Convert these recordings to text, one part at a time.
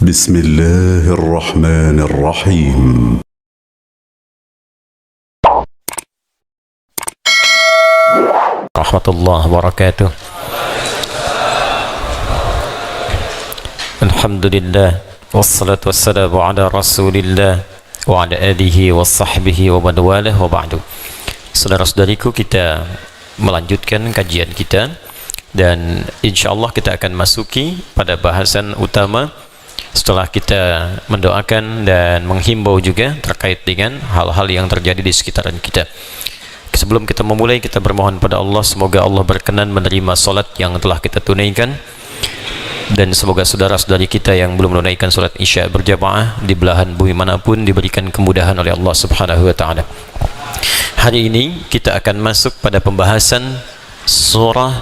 بسم الله الرحمن الرحيم. Warahmatullahi wabarakatuh. Alhamdulillah wassalatu wassalamu ala rasulillah wa ala alihi wa sahbihi wa man walah wa ba'du. Saudara-saudariku, kita melanjutkan kajian kita dan insyaallah kita akan masuki pada bahasan utama setelah kita mendoakan dan menghimbau juga terkait dengan hal-hal yang terjadi di sekitaran kita. Sebelum kita memulai, kita bermohon pada Allah semoga Allah berkenan menerima salat yang telah kita tunaikan, dan semoga saudara-saudari kita yang belum menunaikan salat Isya berjamaah di belahan bumi manapun diberikan kemudahan oleh Allah Subhanahu wa taala. Hari ini kita akan masuk pada pembahasan surah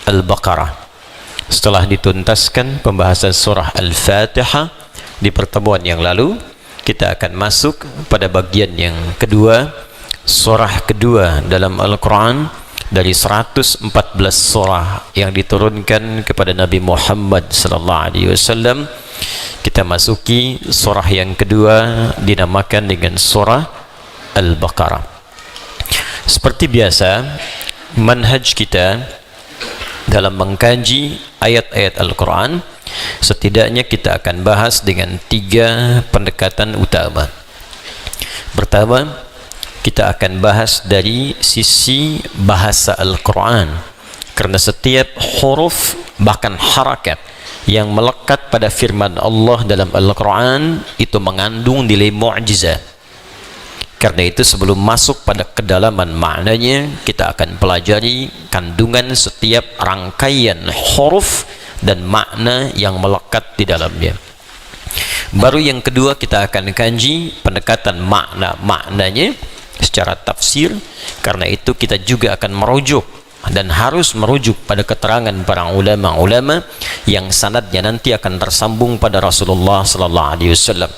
Al-Baqarah. Setelah dituntaskan pembahasan surah Al-Fatihah di pertemuan yang lalu, kita akan masuk pada bagian yang kedua, surah kedua dalam Al-Quran dari 114 surah yang diturunkan kepada Nabi Muhammad SAW. Kita masuki surah yang kedua, dinamakan dengan surah Al-Baqarah. Seperti biasa, manhaj kita dalam mengkaji ayat-ayat Al-Quran, setidaknya kita akan bahas dengan 3 pendekatan utama. Pertama, kita akan bahas dari sisi bahasa Al-Quran, karena setiap huruf bahkan harakat yang melekat pada firman Allah dalam Al-Quran itu mengandung nilai mu'jizah. Karena itu sebelum masuk pada kedalaman maknanya, kita akan pelajari kandungan setiap rangkaian huruf dan makna yang melekat di dalamnya. Baru yang kedua, kita akan kaji pendekatan maknanya secara tafsir. Karena itu kita juga akan merujuk dan harus merujuk pada keterangan para ulama-ulama yang sanadnya nanti akan tersambung pada Rasulullah sallallahu alaihi wasallam.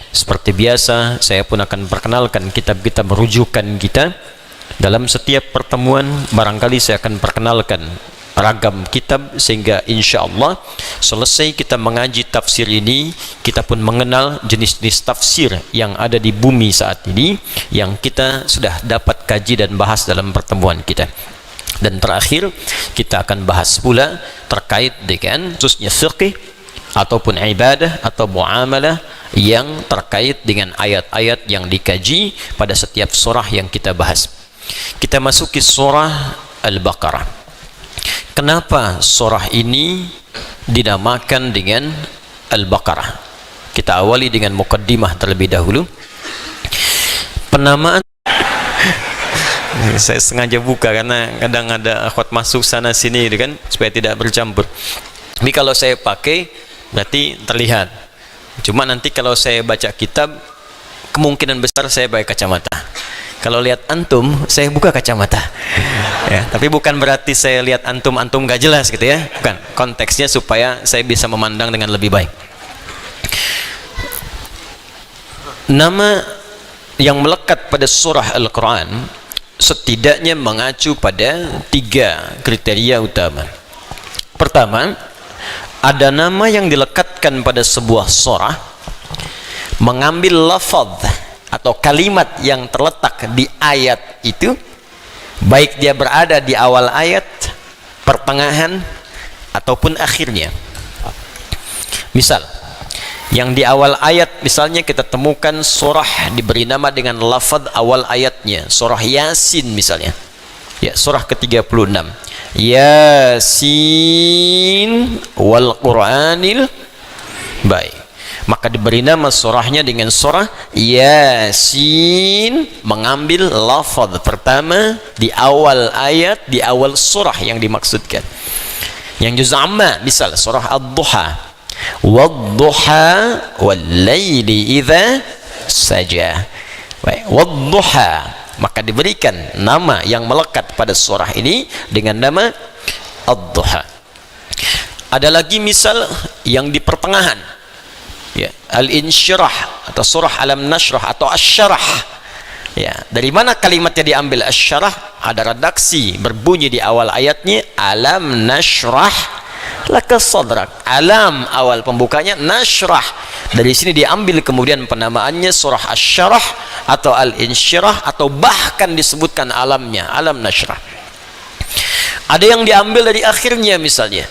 Seperti biasa, saya pun akan perkenalkan kitab-kitab rujukan kita. Dalam setiap pertemuan barangkali saya akan perkenalkan ragam kitab, sehingga insya Allah selesai kita mengaji tafsir ini, kita pun mengenal jenis-jenis tafsir yang ada di bumi saat ini yang kita sudah dapat kaji dan bahas dalam pertemuan kita. Dan terakhir, kita akan bahas pula terkait dengan khususnya fiqh ataupun ibadah atau muamalah yang terkait dengan ayat-ayat yang dikaji pada setiap surah yang kita bahas. Kita masuki surah Al-Baqarah. Kenapa surah ini dinamakan dengan Al-Baqarah? Kita awali dengan mukaddimah terlebih dahulu. Penamaan saya sengaja buka karena kadang ada akhwat masuk sana sini kan, supaya tidak bercampur. Tapi kalau saya pakai berarti terlihat. Cuma nanti kalau saya baca kitab, kemungkinan besar saya pakai kacamata. Kalau lihat antum, saya buka kacamata. Ya, tapi bukan berarti saya lihat antum gak jelas gitu ya. Bukan. Konteksnya supaya saya bisa memandang dengan lebih baik. Nama yang melekat pada surah Al-Quran setidaknya mengacu pada 3 kriteria utama. Pertama, ada nama yang dilekatkan pada sebuah surah mengambil lafaz atau kalimat yang terletak di ayat itu, baik dia berada di awal ayat, pertengahan, ataupun akhirnya. Misal, yang di awal ayat, misalnya kita temukan surah diberi nama dengan lafaz awal ayatnya, surah Yasin misalnya, ya, surah ke-36, Yasin wal Qur'anil baik, maka diberi nama surahnya dengan surah Yasin, mengambil lafaz pertama di awal ayat, di awal surah yang dimaksudkan. Yang juz amma, misal surah Ad-Duha, wad-duha wal-laili idza saja. Baik, wad-duha, maka diberikan nama yang melekat pada surah ini dengan nama Ad-Duha. Ada lagi misal yang di pertengahan, ya, Al-Insyirah atau surah Alam Nashrah atau Asy-Syarah. Ya, dari mana kalimatnya diambil Asy-Syarah? Ada redaksi berbunyi di awal ayatnya Alam Nashrah laka sadrak. Alam awal pembukanya nashrah. Dari sini diambil kemudian penamaannya surah asy-syarah atau al-insyirah, atau bahkan disebutkan alamnya, alam nashrah. Ada yang diambil dari akhirnya, misalnya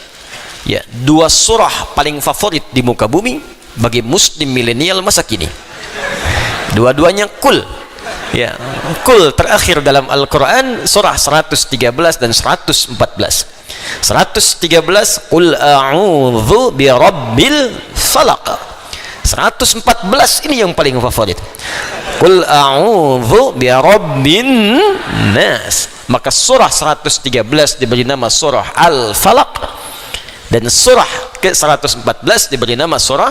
ya, dua surah paling favorit di muka bumi bagi muslim milenial masa kini, dua-duanya kul. Ya, kul terakhir dalam Al-Quran surah 113 dan 114. 113 qul a'udzu birabbil falaq. 114 ini yang paling favorit, qul a'udzu birabbin nas. Maka surah 113 diberi nama surah Al-Falaq, dan surah ke-114 diberi nama surah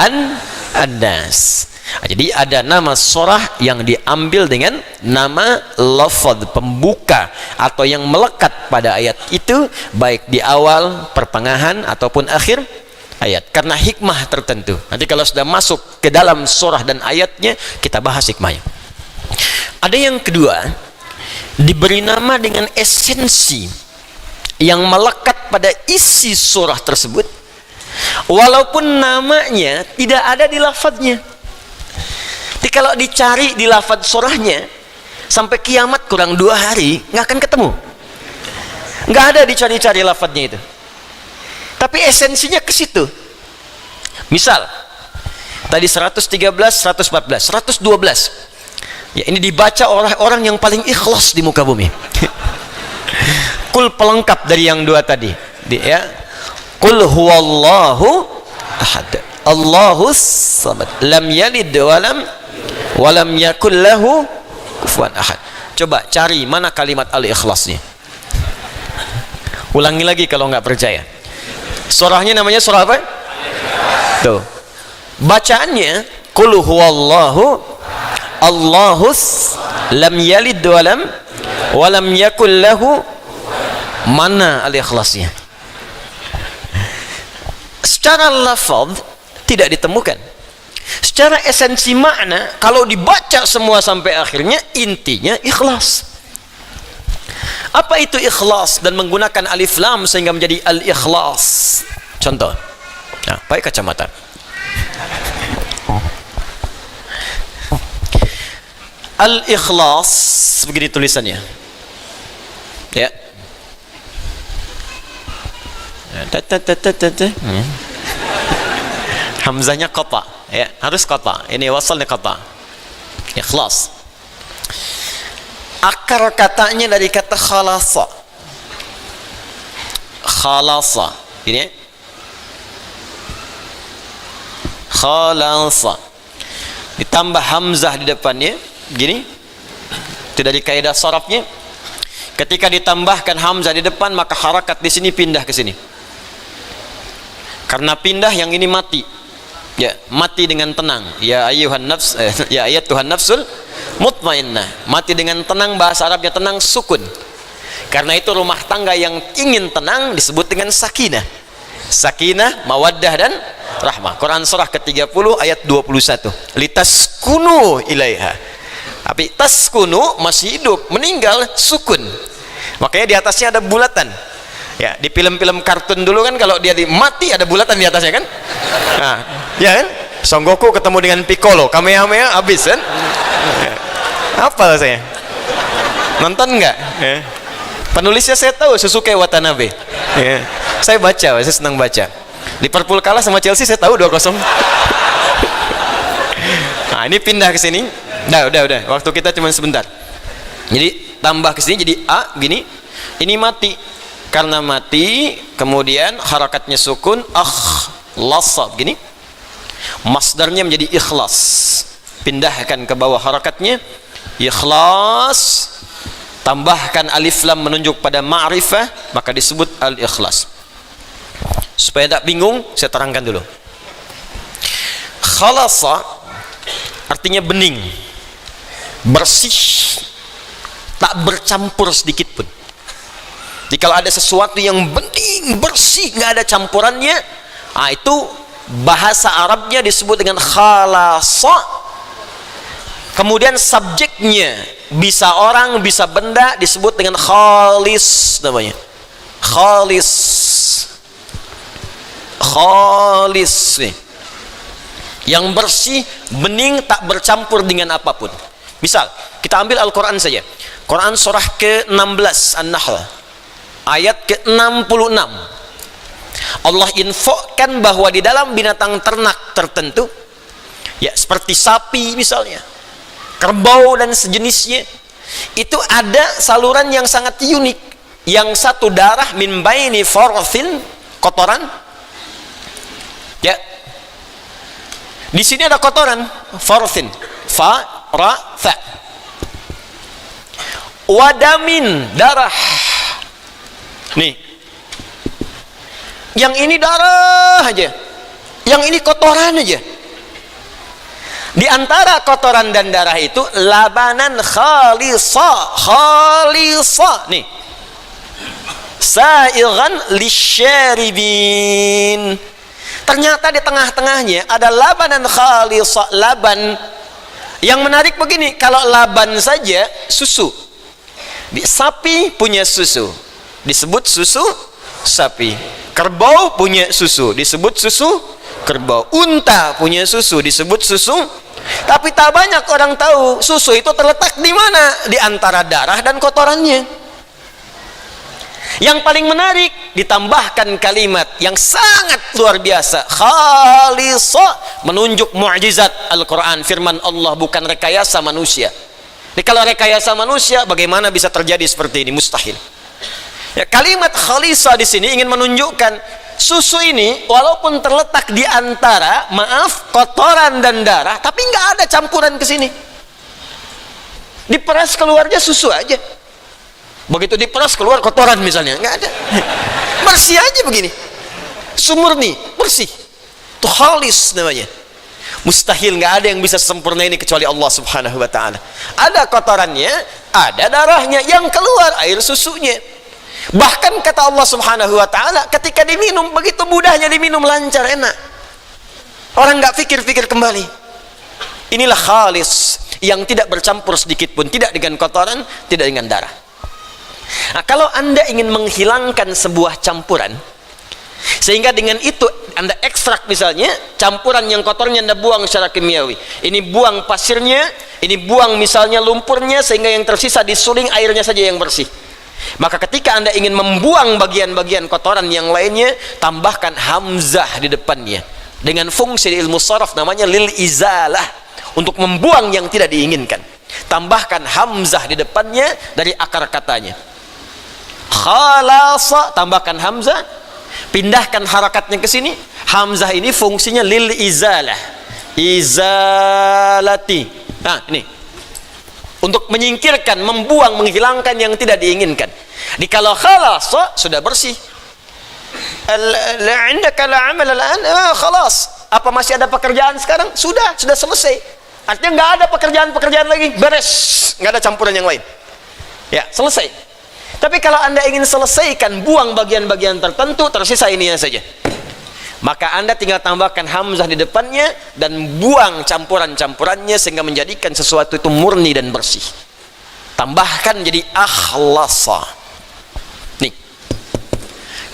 An-Nas. Jadi ada nama surah yang diambil dengan nama lafaz pembuka atau yang melekat pada ayat itu, baik di awal, pertengahan ataupun akhir ayat, karena hikmah tertentu. Nanti kalau sudah masuk ke dalam surah dan ayatnya, kita bahas hikmahnya. Ada yang kedua, diberi nama dengan esensi yang melekat pada isi surah tersebut, walaupun namanya tidak ada di lafadznya. Jadi kalau dicari di lafadz surahnya sampai kiamat kurang 2 hari nggak akan ketemu, nggak ada dicari-cari lafadznya itu, tapi esensinya ke situ. Misal tadi 113, 114, 112 ya, ini dibaca orang-orang yang paling ikhlas di muka bumi. Kul pelengkap dari yang 2 tadi, ya, qul huwallahu ahad Allahus samad lam yalid walam yakul lahu kufuwan ahad. Coba cari mana kalimat al-ikhlasnya, ulangi lagi kalau nggak percaya. Surahnya namanya surah apa? Tuh, bacaannya qul huwallahu Allahus lam yalid walam yakul lahu. Mana al-ikhlasnya? Secara lafaz tidak ditemukan. Secara esensi makna, kalau dibaca semua sampai akhirnya, intinya ikhlas. Apa itu ikhlas? Dan menggunakan alif lam sehingga menjadi al-ikhlas. Contoh, nah, pakai kacamata. Al-ikhlas begini tulisannya, ya. Hamzahnya qata, ya, harus qata. Ini wasalnya qata. Ikhlas. Akar katanya dari kata khalasa. Khalasa, ini. Khalasa. Ditambah hamzah di depannya, gini. Itu dari kaidah sharafnya. Ketika ditambahkan hamzah di depan, maka harakat di sini pindah ke sini. Karena pindah, yang ini mati. Ya, mati dengan tenang. Ya ayyuhan nafs, ya ayat Tuhan nafsul mutmainnah. Mati dengan tenang, bahasa Arabnya tenang, sukun. Karena itu rumah tangga yang ingin tenang disebut dengan sakinah. Sakinah, mawaddah dan rahmah. Quran surah ke-30 ayat 21. Litaskunu ilaiha. Tapi taskunu masih hidup, meninggal sukun. Makanya di atasnya ada bulatan. Ya, di film-film kartun dulu kan kalau dia mati ada bulatan di atasnya kan? Nah, ya kan? Son Goku ketemu dengan Piccolo, Kamehameha habis kan? Apa saya? Nonton nggak? Ya. Penulisnya saya tahu, Susuke Watanabe. Ya. Saya baca, saya senang baca. Liverpool kalah sama Chelsea, saya tahu 2-0. Nah, ini pindah ke sini. Udah. Waktu kita cuma sebentar. Jadi tambah ke sini jadi A gini. Ini mati. Karena mati, kemudian harakatnya sukun, akhlasa gini. Masdarnya menjadi ikhlas. Pindahkan ke bawah harakatnya, ikhlas. Tambahkan alif lam menunjuk pada ma'rifah, maka disebut al-ikhlas. Supaya tak bingung, saya terangkan dulu. Khalasa artinya bening, bersih, tak bercampur sedikit pun. Jadi kalau ada sesuatu yang bening, bersih, nggak ada campurannya, nah itu bahasa Arabnya disebut dengan khalasa. Kemudian subjeknya bisa orang, bisa benda, disebut dengan khalis namanya. Khalis. khalis nih, yang bersih, bening, tak bercampur dengan apapun. Misal kita ambil Al-Quran saja, Quran surah ke-16 An-Nahl ayat ke-66. Allah infokan bahwa di dalam binatang ternak tertentu, ya seperti sapi misalnya, kerbau dan sejenisnya, itu ada saluran yang sangat unik. Yang satu darah min baini farthin, kotoran, ya di sini ada kotoran, farthin, fa ra tha, wadamin, darah. Nih, yang ini darah aja, yang ini kotoran aja. Di antara kotoran dan darah itu labanan khalisa, khalisa nih, saighan lisyaribin. Ternyata di tengah-tengahnya ada labanan khalisa, laban. Yang menarik begini, kalau laban saja susu, sapi punya susu disebut susu sapi, kerbau punya susu disebut susu kerbau, unta punya susu disebut susu. Tapi tak banyak orang tahu susu itu terletak di mana, di antara darah dan kotorannya. Yang paling menarik, ditambahkan kalimat yang sangat luar biasa, khalisa, menunjuk mukjizat Al-Quran, firman Allah, bukan rekayasa manusia. Jadi kalau rekayasa manusia, bagaimana bisa terjadi seperti ini? Mustahil. Ya, kalimat khalisa di sini ingin menunjukkan susu ini walaupun terletak di antara, maaf, kotoran dan darah, tapi nggak ada campuran ke sini. Diperas keluarnya susu aja. Begitu diperas keluar kotoran misalnya, nggak ada, bersih aja begini, sumurni, bersih. Itu khalis namanya. Mustahil, nggak ada yang bisa sempurna ini kecuali Allah Subhanahu wa Ta'ala. Ada kotorannya, ada darahnya, yang keluar air susunya. Bahkan kata Allah Subhanahu wa Ta'ala, ketika diminum begitu mudahnya diminum, lancar, enak. Orang nggak pikir-pikir kembali. Inilah khalis, yang tidak bercampur sedikit pun, tidak dengan kotoran, tidak dengan darah. Nah, kalau Anda ingin menghilangkan sebuah campuran, sehingga dengan itu Anda ekstrak misalnya, campuran yang kotornya Anda buang secara kimiawi, ini buang pasirnya, ini buang misalnya lumpurnya, sehingga yang tersisa disuling airnya saja yang bersih. Maka ketika Anda ingin membuang bagian-bagian kotoran yang lainnya, tambahkan hamzah di depannya, dengan fungsi di ilmu sharaf namanya lil izalah, untuk membuang yang tidak diinginkan. Tambahkan hamzah di depannya dari akar katanya. Khalasa, tambahkan hamzah, pindahkan harakatnya ke sini. Hamzah ini fungsinya lil izalah, izalati. Nah, ini untuk menyingkirkan, membuang, menghilangkan yang tidak diinginkan. Di kalau khalasa sudah bersih. Indaka la amal al-an, khalas. Apa masih ada pekerjaan sekarang? Sudah selesai. Artinya nggak ada pekerjaan lagi, beres, nggak ada campuran yang lain. Ya, selesai. Tapi kalau Anda ingin selesaikan, buang bagian-bagian tertentu, tersisa ininya saja, maka Anda tinggal tambahkan hamzah di depannya dan buang campuran-campurannya sehingga menjadikan sesuatu itu murni dan bersih. Tambahkan jadi akhlasa. Nih,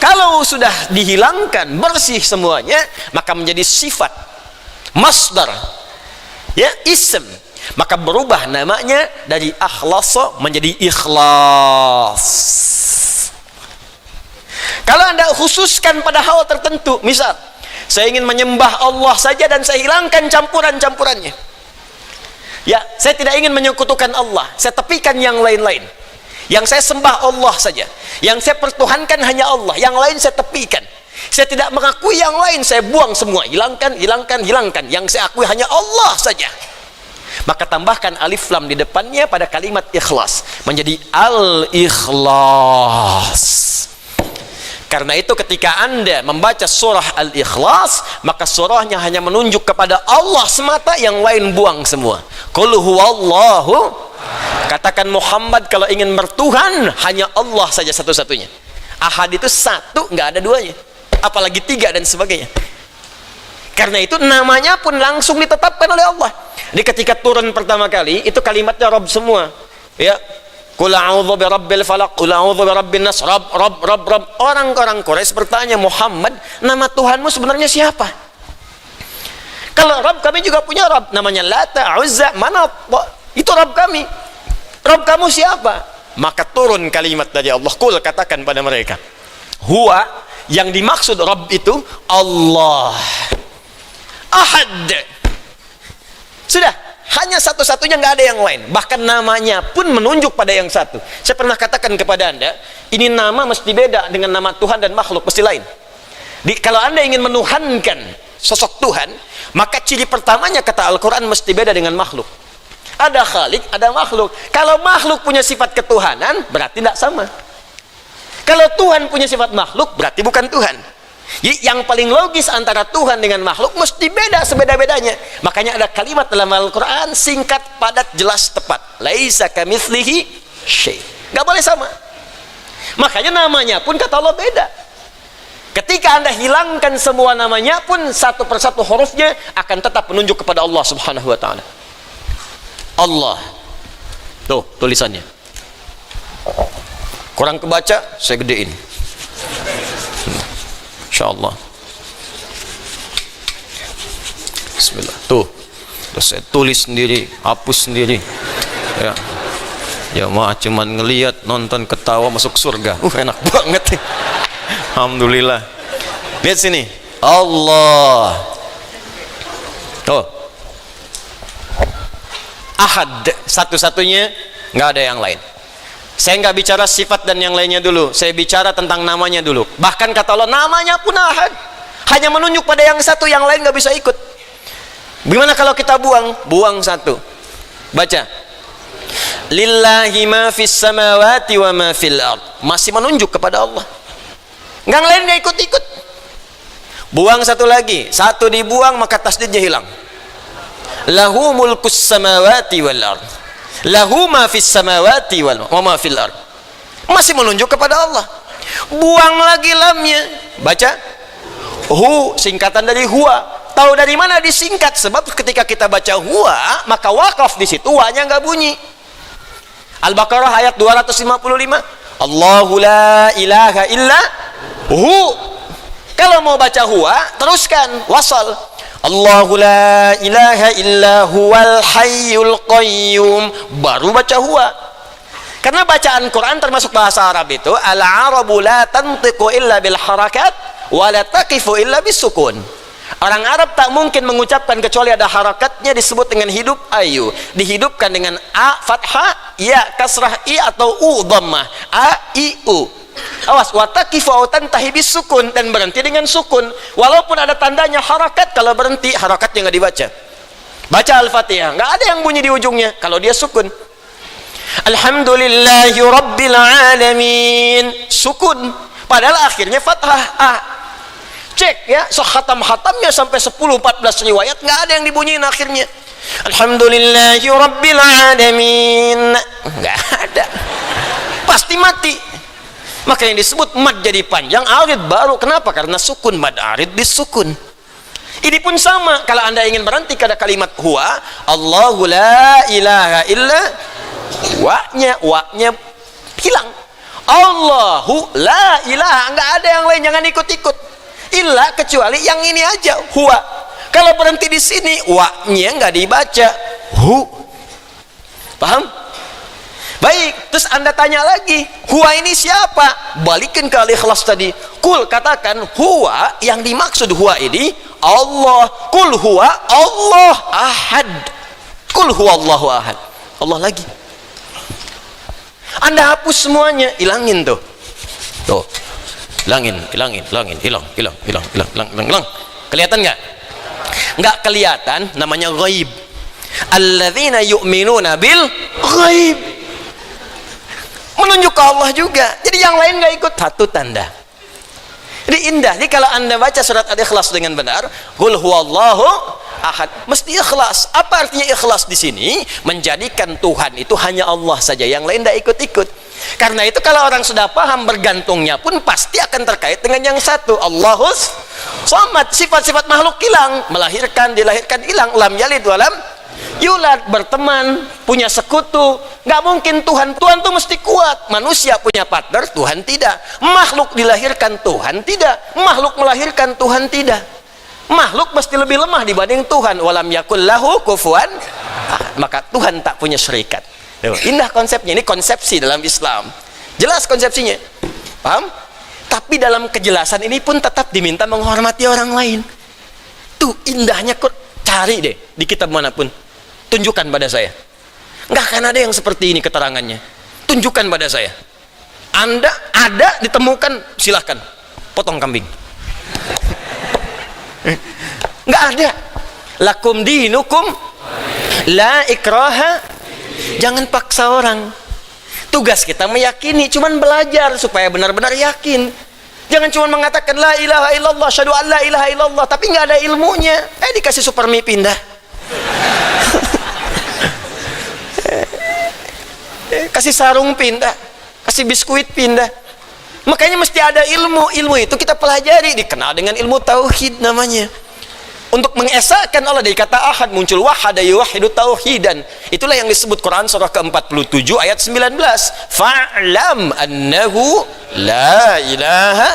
kalau sudah dihilangkan, bersih semuanya, maka menjadi sifat, masdar, ya, ism, maka berubah namanya dari akhlasa menjadi ikhlas. Kalau Anda khususkan pada hal tertentu, misal saya ingin menyembah Allah saja dan saya hilangkan campuran-campurannya, ya, saya tidak ingin menyekutukan Allah, saya tepikan yang lain-lain, yang saya sembah Allah saja, yang saya pertuhankan hanya Allah, yang lain saya tepikan, saya tidak mengakui yang lain, saya buang semua, hilangkan, yang saya akui hanya Allah saja. Maka tambahkan alif lam di depannya pada kalimat ikhlas, menjadi al-ikhlas. Karena itu ketika Anda membaca surah Al-Ikhlas, maka surahnya hanya menunjuk kepada Allah semata, yang lain buang semua. Qul huwallahu, katakan Muhammad kalau ingin bertuhan hanya Allah saja satu-satunya. Ahad itu satu, nggak ada duanya, apalagi tiga dan sebagainya. Karena itu namanya pun langsung ditetapkan oleh Allah. Di ketika turun pertama kali itu kalimatnya Rabb semua, ya, Qul a'udzu birabbil falaq, qul a'udzu birabbin nas. Rabb. Orang-orang Quraisy bertanya, Muhammad, nama Tuhanmu sebenarnya siapa? Kalau Rabb, kami juga punya Rabb, namanya Lata, Uzza, Manat. Itu Rabb kami. Rabb kamu siapa? Maka turun kalimat dari Allah. Qul, katakan pada mereka, huwa, yang dimaksud Rabb itu Allah. Ahad. Sudah, hanya satu-satunya, nggak ada yang lain. Bahkan namanya pun menunjuk pada yang satu. Saya pernah katakan kepada Anda, ini nama mesti beda dengan nama Tuhan dan makhluk, mesti lain. Kalau Anda ingin menuhankan sosok Tuhan, maka ciri pertamanya kata Al-Quran mesti beda dengan makhluk. Ada khalik, ada makhluk. Kalau makhluk punya sifat ketuhanan, berarti tidak sama. Kalau Tuhan punya sifat makhluk, berarti bukan Tuhan. Jadi yang paling logis antara Tuhan dengan makhluk mesti beda sebeda-bedanya. Makanya ada kalimat dalam Al-Quran, singkat, padat, jelas, tepat. Laisa kamitslihi syai'. Gak boleh sama. Makanya namanya pun kata Allah beda. Ketika Anda hilangkan semua namanya pun, satu persatu hurufnya akan tetap menunjuk kepada Allah subhanahu wa ta'ala. Allah. Tuh tulisannya. Kurang kebaca, saya gedein. InsyaAllah. Bismillah. Tuh saya tulis sendiri, hapus sendiri. Ya, ya mah cuman ngelihat, nonton, ketawa, masuk surga. Enak banget. Alhamdulillah. Lihat sini, Allah. Tuh, Ahad, satu-satunya, nggak ada yang lain. Saya nggak bicara sifat dan yang lainnya dulu, saya bicara tentang namanya dulu. Bahkan kata Allah, namanya pun Ahad, hanya menunjuk pada yang satu, yang lain nggak bisa ikut. Gimana kalau kita buang satu? Baca, lillahi ma fis samawati wa ma fil ard. Masih menunjuk kepada Allah, nggak lain nggak ikut-ikut. Buang satu lagi, satu dibuang maka tasdidnya hilang. Lahu mulkus samawati wal ard, lahu ma fis samawati wa ma fil ard. Masih menunjuk kepada Allah. Buang lagi lamnya, baca hu, singkatan dari huwa. Tahu dari mana disingkat? Sebab ketika kita baca huwa, maka wakaf di situ, wa-nya nggak bunyi. Al-Baqarah ayat 255. Allahu la ilaha illa hu. Kalau mau baca huwa, teruskan wasal. Allahu la ilaha illa huwal hayyul qayyum, baru baca huwa. Karena bacaan Quran termasuk bahasa Arab itu, al-arabu la tantiqu illa bil harakat wa la taqifu illa bis sukun. Orang Arab tak mungkin mengucapkan kecuali ada harakatnya, disebut dengan hidup ayu. Dihidupkan dengan a fathah, ya kasrah, i atau u dhammah. A i u. Awas, wataqifu au tantahi bis sukun, dan berhenti dengan sukun. Walaupun ada tandanya harakat, kalau berhenti harakatnya nggak dibaca. Baca Al-Fatihah, nggak ada yang bunyi di ujungnya kalau dia sukun. Alhamdulillahi rabbil alamin, sukun, padahal akhirnya fathah a. Cek ya, so khatam-khatamnya sampai 10-14 riwayat nggak ada yang dibunyiin akhirnya. Alhamdulillahi rabbil alamin, nggak ada, pasti mati. Maka yang disebut mad jadi panjang, arid baru. Kenapa? Karena sukun, mad arid disukun. Ini pun sama, kalau Anda ingin berhenti pada kalimat huwa, Allahu la ilaha illa, wa-nya hilang. Allahu la ilaha, nggak ada yang lain, jangan ikut-ikut. Illa, kecuali yang ini aja, huwa. Kalau berhenti di sini, wa-nya nggak dibaca, hu. Paham? Baik, terus Anda tanya lagi, huwa ini siapa? Balikin ke Al-Ikhlas tadi. Kul, katakan huwa, yang dimaksud huwa ini Allah. Kul huwa Allah ahad. Kul huwa Allahu ahad. Allah lagi. Anda hapus semuanya, hilangin tuh. Tuh. Hilangin. Kelihatan nggak? Nggak kelihatan, namanya ghaib. Alladzina yu'minuna bil ghaib. Menunjuk ke Allah juga. Jadi yang lain nggak ikut, satu tanda. Jadi indah. Jadi kalau Anda baca surat Al-Ikhlas dengan benar, qul huwallahu ahad, mesti ikhlas. Apa artinya ikhlas di sini? Menjadikan Tuhan itu hanya Allah saja, yang lain tidak ikut-ikut. Karena itu kalau orang sudah paham, bergantungnya pun pasti akan terkait dengan yang satu, Allahus Samad. Sifat-sifat makhluk hilang, melahirkan, dilahirkan hilang, lam yalid walam Yulad, berteman, punya sekutu. Nggak mungkin Tuhan tuh mesti kuat. Manusia punya partner, Tuhan tidak. Makhluk dilahirkan, Tuhan tidak. Makhluk melahirkan, Tuhan tidak. Makhluk mesti lebih lemah dibanding Tuhan. Walam yakul lahu kufuwan. Maka Tuhan tak punya syarikat. Indah konsepnya. Ini konsepsi dalam Islam. Jelas konsepsinya. Paham? Tapi dalam kejelasan ini pun tetap diminta menghormati orang lain. Tuh indahnya, kok cari deh di kitab manapun. Tunjukkan pada saya. Nggak akan ada yang seperti ini keterangannya. Tunjukkan pada saya. Anda ada ditemukan, silahkan potong kambing. Nggak ada. Lakum dinukum la ikraha. Jangan paksa orang. Tugas kita meyakini, cuman belajar supaya benar-benar yakin. Jangan cuma mengatakan la ilaha illallah, syahadu an la ilaha illallah, tapi nggak ada ilmunya. Dikasih super mie pindah. Kasih sarung pindah, kasih biskuit pindah. Makanya mesti ada ilmu. Ilmu itu kita pelajari, dikenal dengan ilmu tauhid namanya. Untuk mengesahkan Allah, dari kata ahad muncul wahada yuwahidu tauhidan. Itulah yang disebut Quran surah ke-47 ayat 19. Fa'lam annahu la ilaha.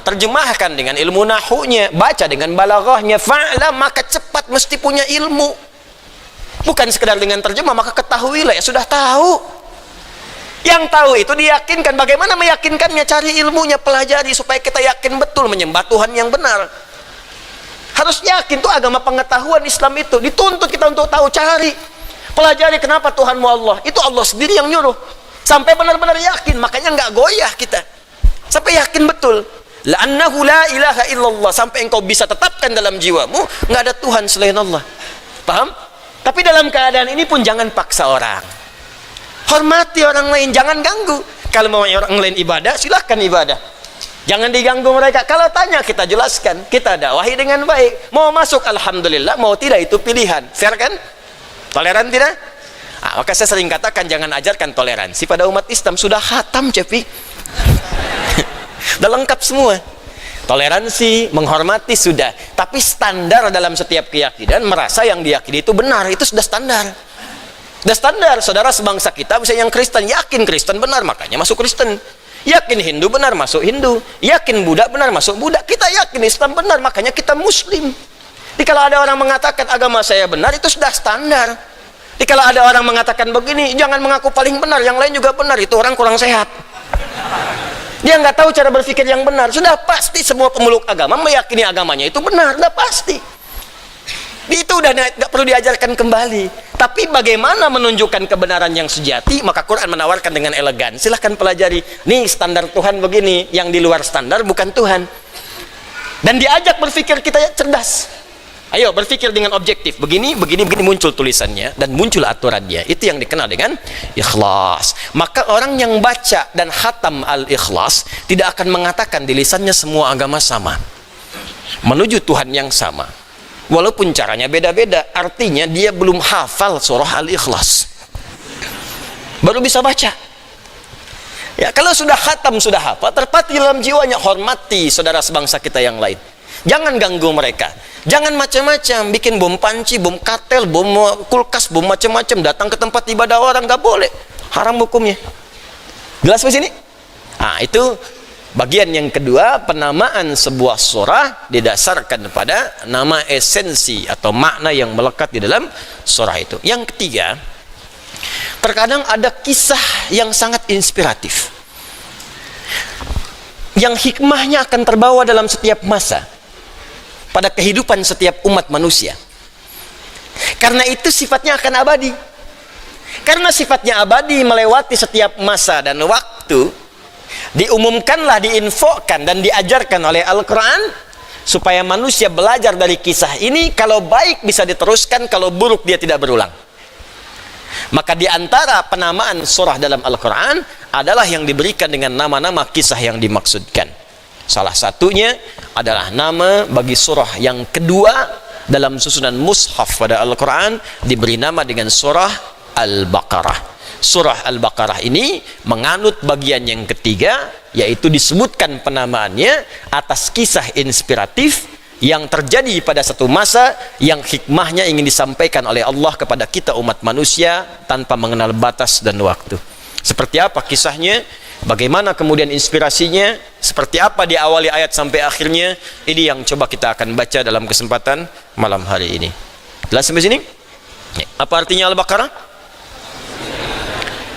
Terjemahkan dengan ilmu nahunya, baca dengan balaghahnya. Fa'lam, maka cepat mesti punya ilmu. Bukan sekedar dengan terjemah, maka ketahuilah, ya sudah tahu. Yang tahu itu diyakinkan. Bagaimana meyakinkannya? Cari ilmunya, pelajari supaya kita yakin betul menyembah Tuhan yang benar. Harus yakin, tuh agama pengetahuan Islam itu. Dituntut kita untuk tahu, cari. Pelajari kenapa Tuhanmu Allah. Itu Allah sendiri yang nyuruh. Sampai benar-benar yakin, makanya nggak goyah kita. Sampai yakin betul. La'annahu la ilaha illallah. Sampai engkau bisa tetapkan dalam jiwamu, nggak ada Tuhan selain Allah. Paham? Tapi dalam keadaan ini pun jangan paksa orang. Hormati orang lain, jangan ganggu. Kalau mau orang lain ibadah, silahkan ibadah. Jangan diganggu mereka. Kalau tanya, kita jelaskan, kita dakwahi dengan baik. Mau masuk, alhamdulillah. Mau tidak, itu pilihan. Fair kan? Toleran tidak? Maka saya sering katakan, jangan ajarkan toleransi pada umat Islam. Sudah khatam, Cepi. Sudah lengkap semua. Toleransi, menghormati sudah. Tapi standar dalam setiap keyakinan, merasa yang diyakini itu benar, itu sudah standar. Sudah standar. Saudara sebangsa kita, misalnya yang Kristen, yakin Kristen benar, makanya masuk Kristen. Yakin Hindu benar, masuk Hindu. Yakin Buddha benar, masuk Buddha. Kita yakin Islam benar, makanya kita Muslim. Jadi kalau ada orang mengatakan agama saya benar, itu sudah standar. Jadi kalau ada orang mengatakan begini, jangan mengaku paling benar, yang lain juga benar, itu orang kurang sehat. Dia nggak tahu cara berpikir yang benar. Sudah pasti semua pemeluk agama meyakini agamanya itu benar, sudah pasti. Itu udah nggak perlu diajarkan kembali. Tapi bagaimana menunjukkan kebenaran yang sejati? Maka Quran menawarkan dengan elegan. Silahkan pelajari. Nih standar Tuhan begini, yang di luar standar bukan Tuhan. Dan diajak berpikir kita cerdas. Ayo berpikir dengan objektif. Begini muncul tulisannya dan muncul aturannya. Itu yang dikenal dengan ikhlas. Maka orang yang baca dan khatam al-ikhlas tidak akan mengatakan di lisannya semua agama sama, menuju Tuhan yang sama. Walaupun caranya beda-beda, artinya dia belum hafal surah Al-Ikhlas. Baru bisa baca. Ya, kalau sudah khatam, sudah hafal, terpatri dalam jiwanya, hormati saudara sebangsa kita yang lain. Jangan ganggu mereka. Jangan macam-macam, bikin bom panci, bom katel, bom kulkas, bom macam-macam, datang ke tempat ibadah orang, nggak boleh. Haram hukumnya. Jelas di sini? Itu bagian yang kedua, penamaan sebuah surah didasarkan pada nama esensi atau makna yang melekat di dalam surah itu. Yang ketiga, terkadang ada kisah yang sangat inspiratif, yang hikmahnya akan terbawa dalam setiap masa, pada kehidupan setiap umat manusia. Karena itu sifatnya akan abadi. Karena sifatnya abadi melewati setiap masa dan waktu, diumumkanlah, diinfokan dan diajarkan oleh Al-Quran supaya manusia belajar dari kisah ini. Kalau baik bisa diteruskan, kalau buruk dia tidak berulang. Maka di antara penamaan surah dalam Al-Quran adalah yang diberikan dengan nama-nama kisah yang dimaksudkan. Salah satunya adalah nama bagi surah yang kedua dalam susunan mushaf pada Al-Quran, diberi nama dengan surah Al-Baqarah. Surah Al-Baqarah ini menganut bagian yang ketiga, yaitu disebutkan penamaannya atas kisah inspiratif yang terjadi pada satu masa yang hikmahnya ingin disampaikan oleh Allah kepada kita umat manusia tanpa mengenal batas dan waktu. Seperti apa kisahnya, bagaimana kemudian inspirasinya, seperti apa diawali ayat sampai akhirnya, ini yang coba kita akan baca dalam kesempatan malam hari ini. Jelas sampai sini? Apa artinya Al-Baqarah?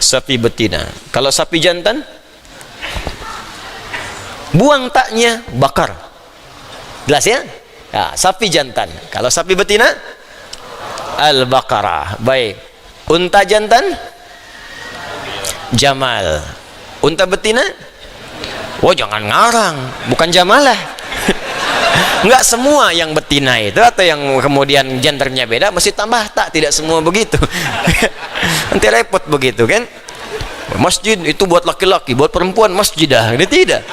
Sapi betina. Kalau sapi jantan, buang taknya, bakar. Jelas ya? Ya, sapi jantan. Kalau sapi betina, Al-Baqarah. Baik. Unta jantan, Jamal. Unta betina, oh jangan ngarang, bukan Jamalah. Enggak semua yang betina itu atau yang kemudian gendernya beda mesti tambah tak, tidak semua begitu. Nanti repot begitu kan. Masjid itu buat laki-laki, buat perempuan masjidah, ini tidak.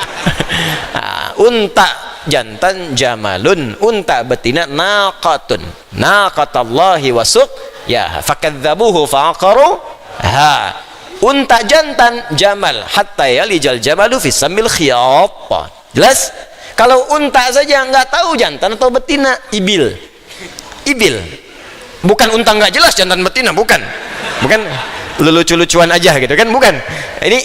Nah, unta jantan jamalun, unta betina naqatun, naqatallahi wasuk ya fakadzabuhu faqaru ha. Unta jantan jamal hatta yalijal jamalu fi samil khiyat. Jelas? Kalau unta saja nggak tahu jantan atau betina, ibil. Ibil. Bukan unta nggak jelas jantan betina, bukan. Bukan lucu-lucuan aja gitu kan, bukan. Ini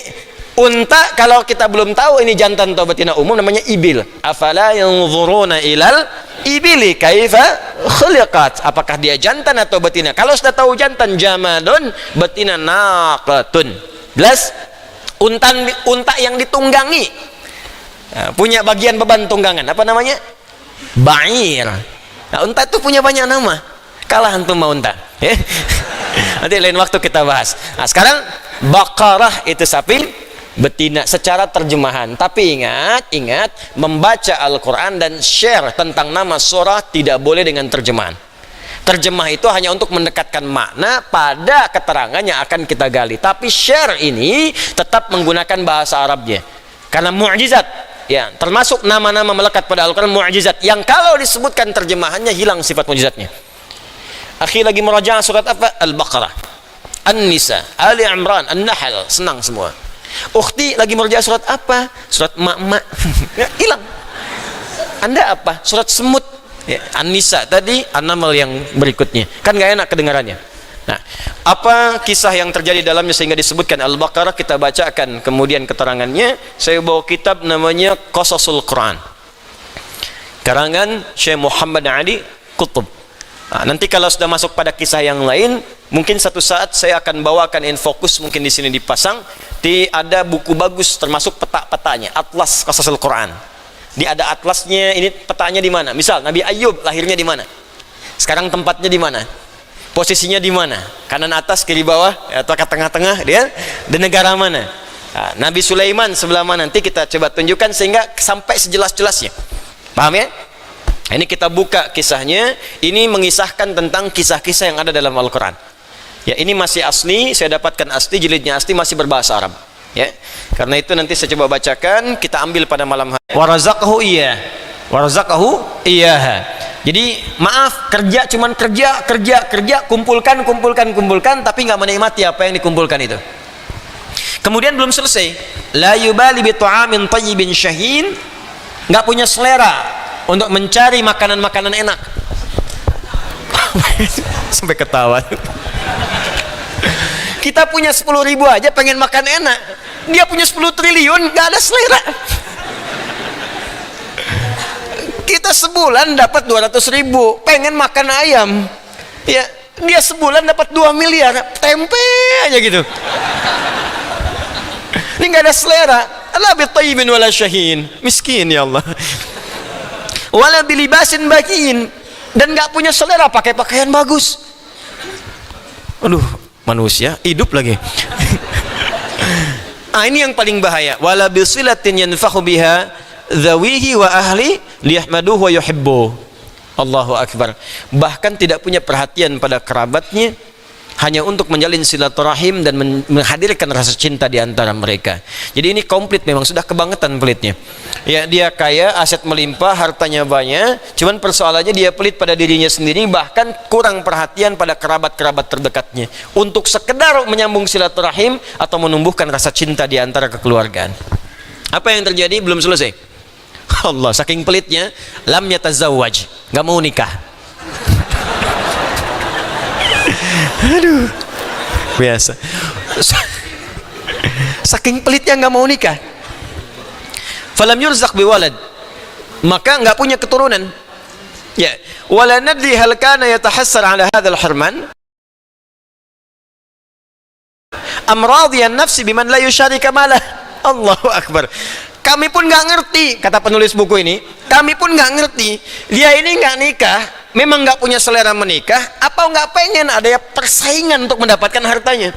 unta kalau kita belum tahu ini jantan atau betina umum namanya ibil. Afala yanzuruna ilal ibili kaifa khuliqat. Apakah dia jantan atau betina? Kalau sudah tahu jantan jamalun, betina naqatun. Jelas? Unta yang ditunggangi. Nah, punya bagian beban tunggangan, apa namanya? Ba'ir. Nah, unta itu punya banyak nama. Kalah antum sama unta. Ya? Nanti lain waktu kita bahas. Nah, sekarang Baqarah itu sapi betina secara terjemahan. Tapi ingat membaca Al-Quran dan share tentang nama surah tidak boleh dengan terjemahan. Terjemah itu hanya untuk mendekatkan makna pada keterangan yang akan kita gali. Tapi share ini tetap menggunakan bahasa Arabnya. Karena mu'jizat. Ya, termasuk nama-nama melekat pada Al-Quran mu'jizat yang kalau disebutkan terjemahannya hilang sifat mu'jizatnya. Akhi lagi merajaah surat apa? Al-Baqarah, An-Nisa, Ali Imran, An-Nahl, senang semua. Ukhti lagi merajaah surat apa? Surat mak-mak. Hilang. Anda apa? Surat semut. Ya, An-Nisa tadi, An-Naml yang berikutnya. Kan gak enak kedengarannya. Nah, apa kisah yang terjadi dalamnya sehingga disebutkan Al-Baqarah, kita bacakan kemudian keterangannya. Saya bawa kitab namanya Qasasul Quran, karangan Syekh Muhammad Ali Qutb. Nah, nanti kalau sudah masuk pada kisah yang lain, mungkin satu saat saya akan bawakan infokus, mungkin di sini dipasang. Ada buku bagus termasuk peta-petanya, Atlas Qasasul Quran. Ada atlasnya, ini petanya di mana? Misal Nabi Ayub lahirnya di mana? Sekarang tempatnya di mana? Posisinya di mana? Kanan atas, kiri bawah, atau ke tengah-tengah, dia di negara mana? Nah, Nabi Sulaiman sebelah mana? Nanti kita coba tunjukkan sehingga sampai sejelas-jelasnya. Paham ya? Ini kita buka kisahnya. Ini mengisahkan tentang kisah-kisah yang ada dalam Al-Quran. Ya, ini masih asli, saya dapatkan asli, jilidnya asli, masih berbahasa Arab. Ya, karena itu nanti saya coba bacakan. Kita ambil pada malam hari. Warazaqahu iya, warazaqahu iya. Jadi maaf, kerja cuman kerja, kumpulkan, tapi nggak menikmati apa yang dikumpulkan itu. Kemudian belum selesai, la yubali bi ta'amin tayyibin syahin, nggak punya selera untuk mencari makanan-makanan enak. Sampai ketawa. Kita punya 10.000 aja pengen makan enak, dia punya 10 triliun nggak ada selera. Kita sebulan dapat 200.000, pengen makan ayam, ya dia sebulan dapat 2 miliar, tempe aja gitu. Ini nggak ada selera. La bi tayyibin wala syahin, miskin ya Allah. Wala bilibasin bakin, dan nggak punya selera pakai pakaian bagus. Aduh, manusia hidup lagi. Ini yang paling bahaya. Wala bisilatin yanfahu biha zawihi wa ahli liyahmaduhu wa yuhibbu. Allahu akbar. Bahkan tidak punya perhatian pada kerabatnya, hanya untuk menjalin silaturahim dan menghadirkan rasa cinta di antara mereka. Jadi ini komplit, memang sudah kebangetan pelitnya. Ya, dia kaya, aset melimpah, hartanya banyak, cuman persoalannya dia pelit pada dirinya sendiri, bahkan kurang perhatian pada kerabat-kerabat terdekatnya untuk sekedar menyambung silaturahim atau menumbuhkan rasa cinta di antara kekeluargaan. Apa yang terjadi? Belum selesai. Allah, saking pelitnya, lam yatazawwaj, nggak mau nikah. Aduh, biasa. Saking pelitnya nggak mau nikah. Falam yurzaq biwalad, maka nggak punya keturunan. Ya, wala nadri hal kana yatahassar ala hadzal hirman am radiyan nafsi biman la yusharika malah. Allahu akbar. Kami pun nggak ngerti, kata penulis buku ini, kami pun nggak ngerti, dia ini nggak nikah, memang nggak punya selera menikah, apa nggak pengen ada persaingan untuk mendapatkan hartanya.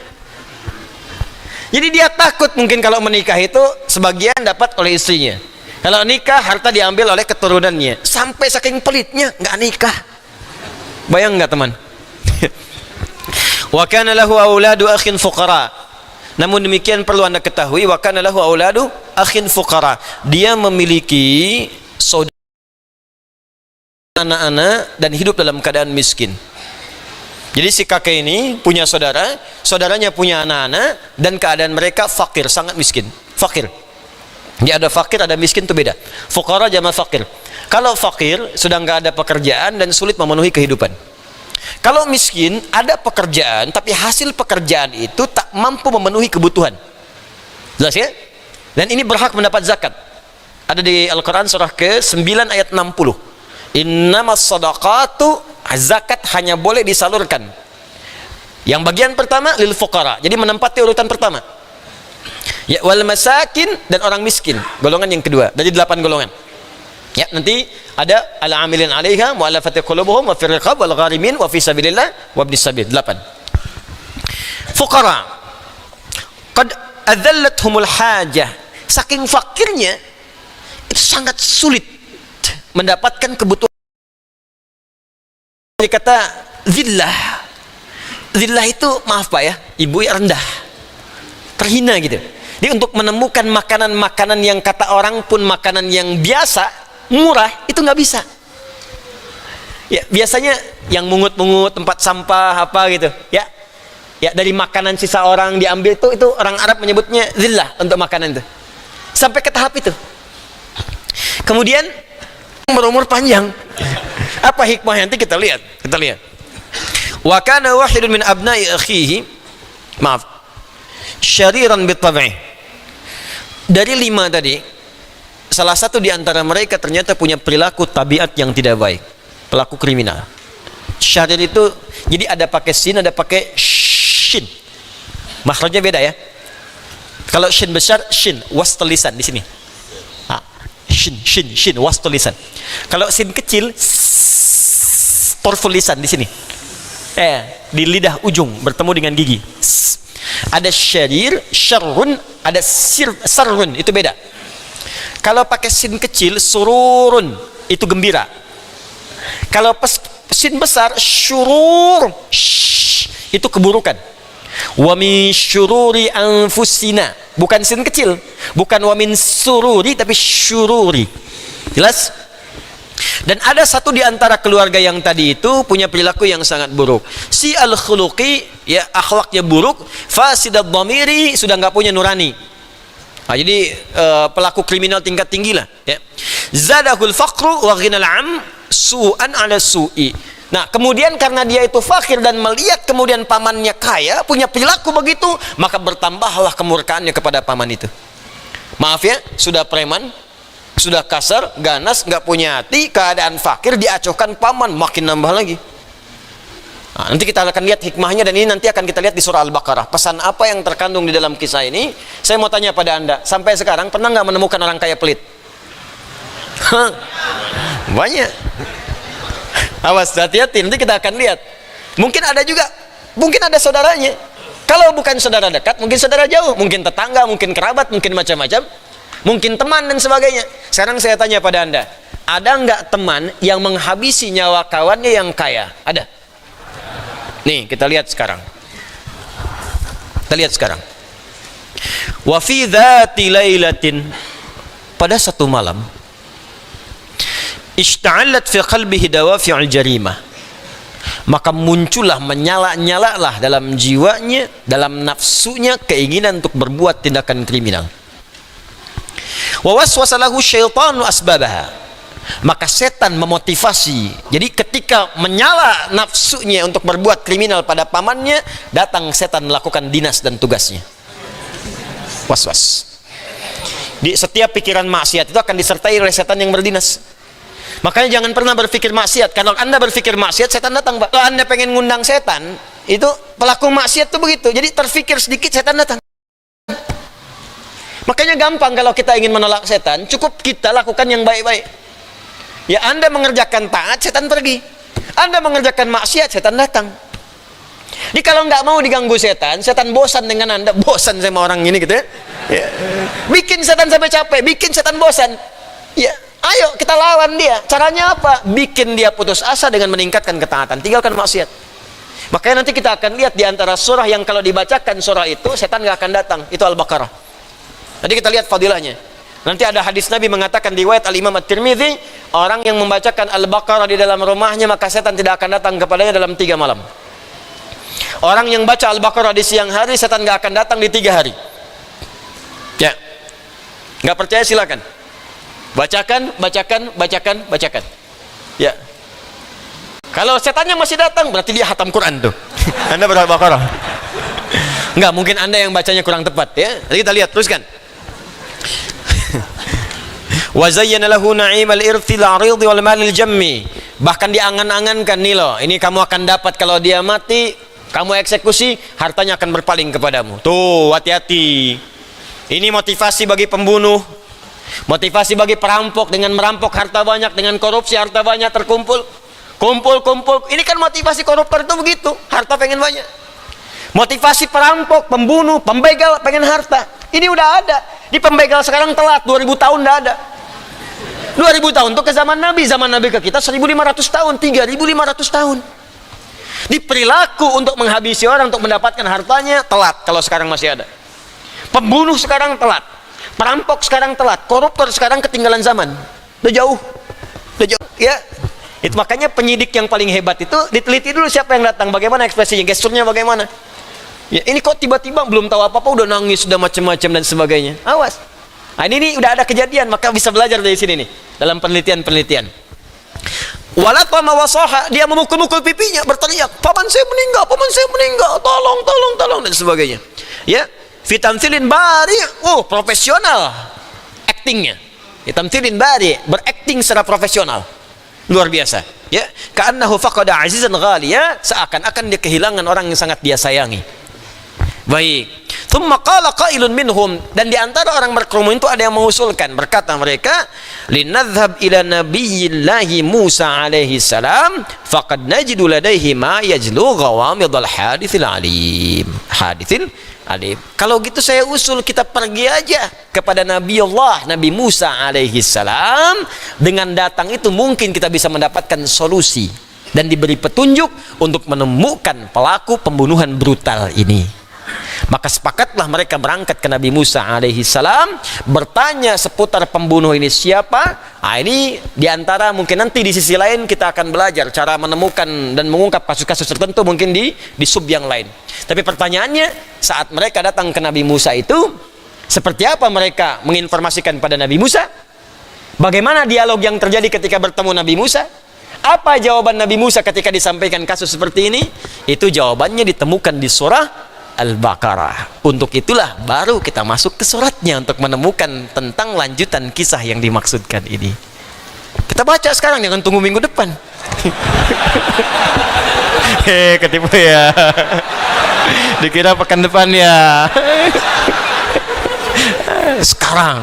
Jadi dia takut mungkin kalau menikah itu sebagian dapat oleh istrinya, kalau nikah harta diambil oleh keturunannya. Sampai saking pelitnya nggak nikah. Bayang nggak teman? Wa kana lahu auladu akhin fuqara. Namun demikian perlu Anda ketahui, wa kana lahu auladu akhin fuqara. Dia memiliki saudara, anak-anak, dan hidup dalam keadaan miskin. Jadi si kakek ini punya saudara, saudaranya punya anak-anak, dan keadaan mereka fakir, sangat miskin. Fakir. Dia ada fakir, ada miskin, itu beda. Fuqara jama fakir. Kalau fakir sudah nggak ada pekerjaan dan sulit memenuhi kehidupan. Kalau miskin ada pekerjaan tapi hasil pekerjaan itu tak mampu memenuhi kebutuhan. Jelas ya? Dan ini berhak mendapat zakat. Ada di Al-Quran surah ke-9 ayat 60. Innamas sadaqatu, zakat hanya boleh disalurkan. Yang bagian pertama lil fuqara, jadi menempati urutan pertama. Ya, wal masakin, dan orang miskin, golongan yang kedua dari 8 golongan. Ya, nanti ada al-amilin 'alaiha mu'allafati qulubuhum wa fir riqab wal gharimin wa fi sabilillah wa ibnis sabil. 8. Fuqara qad adzallatuhumul hajah, saking fakirnya itu sangat sulit mendapatkan kebutuhan. Kata zillah, zillah itu maaf Pak ya, ibu ya, rendah, terhina gitu. Jadi untuk menemukan makanan-makanan yang kata orang pun makanan yang biasa, murah, itu nggak bisa. Ya, biasanya yang mungut-mungut, tempat sampah apa gitu, ya. Ya, dari makanan sisa orang diambil itu orang Arab menyebutnya zillah untuk makanan itu. Sampai ke tahap itu. Kemudian berumur panjang. Apa hikmahnya? Nanti kita lihat. Kita lihat. Wa kana wahidun min abna'i akhihi, maaf, syariran bitab'i. Dari 5 tadi, salah satu di antara mereka ternyata punya perilaku tabiat yang tidak baik, pelaku kriminal. Syarir itu jadi ada pakai sin, ada pakai shin. Makhrajnya beda ya. Kalau shin besar, shin wastul lisan di sini. Shin wastul lisan. Kalau sin kecil, torful lisan di sini. Di lidah ujung bertemu dengan gigi. Ada syarir, syarrun, ada sarrun, itu beda. Kalau pakai sin kecil, sururun, itu gembira. Kalau sin besar, syurur, itu keburukan. Wa min syururi anfusina, bukan sin kecil, bukan wa min sururi, tapi syururi. Jelas? Dan ada satu di antara keluarga yang tadi itu punya perilaku yang sangat buruk. Si al-khuluqi, ya, akhlaknya buruk. Fasidad dhamiri, sudah nggak punya nurani. Nah, jadi pelaku kriminal tingkat tinggi lah. Ya. Zadahul faqru wa ghinal am su'an ala su'i. Nah, kemudian karena dia itu fakir dan melihat kemudian pamannya kaya, punya perilaku begitu, maka bertambahlah kemurkaannya kepada paman itu. Maaf ya, sudah preman, sudah kasar, ganas, nggak punya hati, keadaan fakir, diacuhkan paman, makin nambah lagi. Nah, nanti kita akan lihat hikmahnya, dan ini nanti akan kita lihat di surah Al-Baqarah. Pesan apa yang terkandung di dalam kisah ini? Saya mau tanya pada Anda, sampai sekarang pernah nggak menemukan orang kaya pelit? Banyak. Awas, hati-hati, nanti kita akan lihat. Mungkin ada juga, mungkin ada saudaranya. Kalau bukan saudara dekat, mungkin saudara jauh, mungkin tetangga, mungkin kerabat, mungkin macam-macam, mungkin teman dan sebagainya. Sekarang saya tanya pada Anda, ada nggak teman yang menghabisi nyawa kawannya yang kaya? Ada? Nih, kita lihat sekarang. Kita lihat sekarang. Wa fi dzati lailatin, pada satu malam, ishta'allat fi qalbihi dawafi'ul jarimah, maka muncullah, menyala-nyalalah dalam jiwanya, dalam nafsunya keinginan untuk berbuat tindakan kriminal. Wa waswasa lahu syaitanu asbabaha. Maka setan memotivasi. Jadi ketika menyala nafsunya untuk berbuat kriminal pada pamannya, datang setan melakukan dinas dan tugasnya. Was-was. Di setiap pikiran maksiat itu akan disertai oleh setan yang berdinas. Makanya jangan pernah berpikir maksiat. Kalau Anda berpikir maksiat, setan datang, Pak. Kalau Anda pengen ngundang setan, itu pelaku maksiat itu begitu. Jadi terfikir sedikit, setan datang. Makanya gampang kalau kita ingin menolak setan, cukup kita lakukan yang baik-baik. Ya, Anda mengerjakan taat, setan pergi. Anda mengerjakan maksiat, setan datang. Jadi kalau nggak mau diganggu setan, setan bosan dengan Anda. Bosan sama orang ini gitu ya. Ya. Bikin setan sampai capek, bikin setan bosan. Ya, ayo kita lawan dia. Caranya apa? Bikin dia putus asa dengan meningkatkan ketaatan. Tinggalkan maksiat. Makanya nanti kita akan lihat di antara surah yang kalau dibacakan surah itu, setan nggak akan datang. Itu Al-Baqarah. Nanti kita lihat fadilahnya. Nanti ada hadis Nabi mengatakan di riwayat Al-Imam At-Tirmidzi, orang yang membacakan Al-Baqarah di dalam rumahnya, maka setan tidak akan datang kepadanya dalam 3 malam. Orang yang baca Al-Baqarah di siang hari, setan nggak akan datang di 3 hari. Ya, nggak percaya silakan. Bacakan. Ya. Kalau setannya masih datang, berarti dia hatam Quran tuh. Anda baca Al-Baqarah. Nggak, mungkin Anda yang bacanya kurang tepat ya. Jadi kita lihat, teruskan. Wa zayyana lahu na'imal irthil 'arid wal malil jammi. Bahkan diangan-angankan nih loh, ini kamu akan dapat kalau dia mati, kamu eksekusi, hartanya akan berpaling kepadamu. Tuh, hati-hati. Ini motivasi bagi pembunuh, motivasi bagi perampok dengan merampok harta banyak, dengan korupsi harta banyak terkumpul. Kumpul. Ini kan motivasi koruptor itu begitu, harta pengen banyak. Motivasi perampok, pembunuh, pembegal pengen harta. Ini udah ada. Di pembegal sekarang telat, 2000 tahun udah ada. 2000 tahun itu ke zaman Nabi ke kita 1500 tahun, 3500 tahun. Di perilaku untuk menghabisi orang, untuk mendapatkan hartanya, telat kalau sekarang masih ada. Pembunuh sekarang telat, perampok sekarang telat, koruptor sekarang ketinggalan zaman. Udah jauh. Ya. Itu makanya penyidik yang paling hebat itu diteliti dulu siapa yang datang, bagaimana ekspresinya, gesturnya bagaimana. Ya, ini kok tiba-tiba belum tahu apa-apa udah nangis, sudah macam-macam dan sebagainya. Awas. Nah, ini udah ada kejadian, maka bisa belajar dari sini nih dalam penelitian. Walatama wasaha, dia memukul-mukul pipinya, berteriak, paman saya meninggal, tolong dan sebagainya. Ya, fitamthilin bari, profesional aktingnya. Fitamthilin bari, berakting secara profesional. Luar biasa. Ya, ka'annahu faqada azizan ghaliya, seakan-akan dia kehilangan orang yang sangat dia sayangi. Baik. Thumma qala qailun minhum, dan di antara orang berkerumun itu ada yang mengusulkan, berkata mereka, linadhhab ila nabiyillahi Musa alaihi salam faqad najidu ladaihi ma yajlu ghawamidul hadithil alim. Kalau gitu saya usul kita pergi aja kepada Nabi Musa alaihi salam. Dengan datang itu mungkin kita bisa mendapatkan solusi dan diberi petunjuk untuk menemukan pelaku pembunuhan brutal ini. Maka sepakatlah mereka berangkat ke Nabi Musa alaihi salam, bertanya seputar pembunuh ini siapa. Ini diantara mungkin nanti di sisi lain kita akan belajar cara menemukan dan mengungkap kasus-kasus tertentu mungkin di sub yang lain. Tapi pertanyaannya, saat mereka datang ke Nabi Musa itu, seperti apa mereka menginformasikan pada Nabi Musa? Bagaimana dialog yang terjadi ketika bertemu Nabi Musa? Apa jawaban Nabi Musa ketika disampaikan kasus seperti ini? Itu jawabannya ditemukan di surah Al-Baqarah. Untuk itulah baru kita masuk ke suratnya untuk menemukan tentang lanjutan kisah yang dimaksudkan ini. Kita baca sekarang, jangan tunggu minggu depan. Ketipu ya. Dikira pekan depan ya. Sekarang.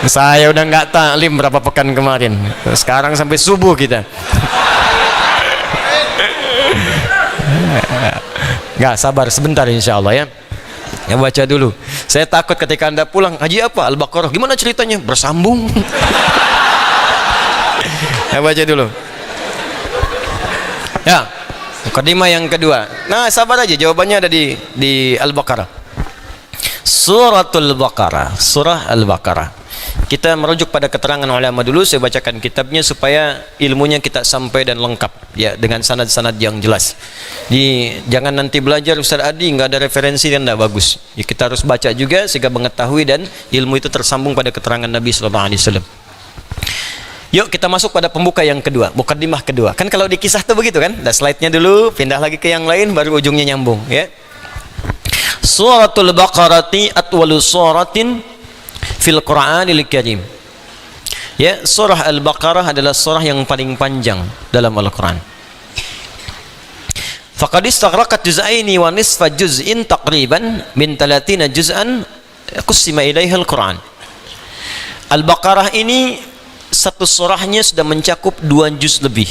Saya udah nggak taklim berapa pekan kemarin. Sekarang sampai subuh kita. Nggak, sabar sebentar insya Allah ya. Ya, baca dulu. Saya takut ketika Anda pulang, haji apa? Al-Baqarah. Gimana ceritanya? Bersambung. Ya, baca dulu. Ya, mukadimah yang kedua. Nah, sabar aja, jawabannya ada di Al-Baqarah. Suratul Baqarah, surah Al-Baqarah. kita merujuk pada keterangan ulama dulu. Saya bacakan kitabnya supaya ilmunya kita sampai dan lengkap ya, dengan sanad-sanad yang jelas. Jangan nanti belajar Ustaz Adi nggak ada referensi dan tidak bagus ya, kita harus baca juga sehingga mengetahui dan ilmu itu tersambung pada keterangan Nabi SAW. Yuk kita masuk pada pembuka yang kedua, mukaddimah kedua. Kan kalau di kisah tuh begitu kan, dah slide-nya dulu, pindah lagi ke yang lain, baru ujungnya nyambung ya. Suratul Baqarati atwalu suratin fil Qur'anil Karim. Ya, surah Al-Baqarah adalah surah yang paling panjang dalam Al-Qur'an. Faqad istaghraqat juz'aini wa nisfa juz'in taqriban min 30 juz'an qusima ilaiha Al-Qur'an. Al-Baqarah ini satu surahnya sudah mencakup 2 juz lebih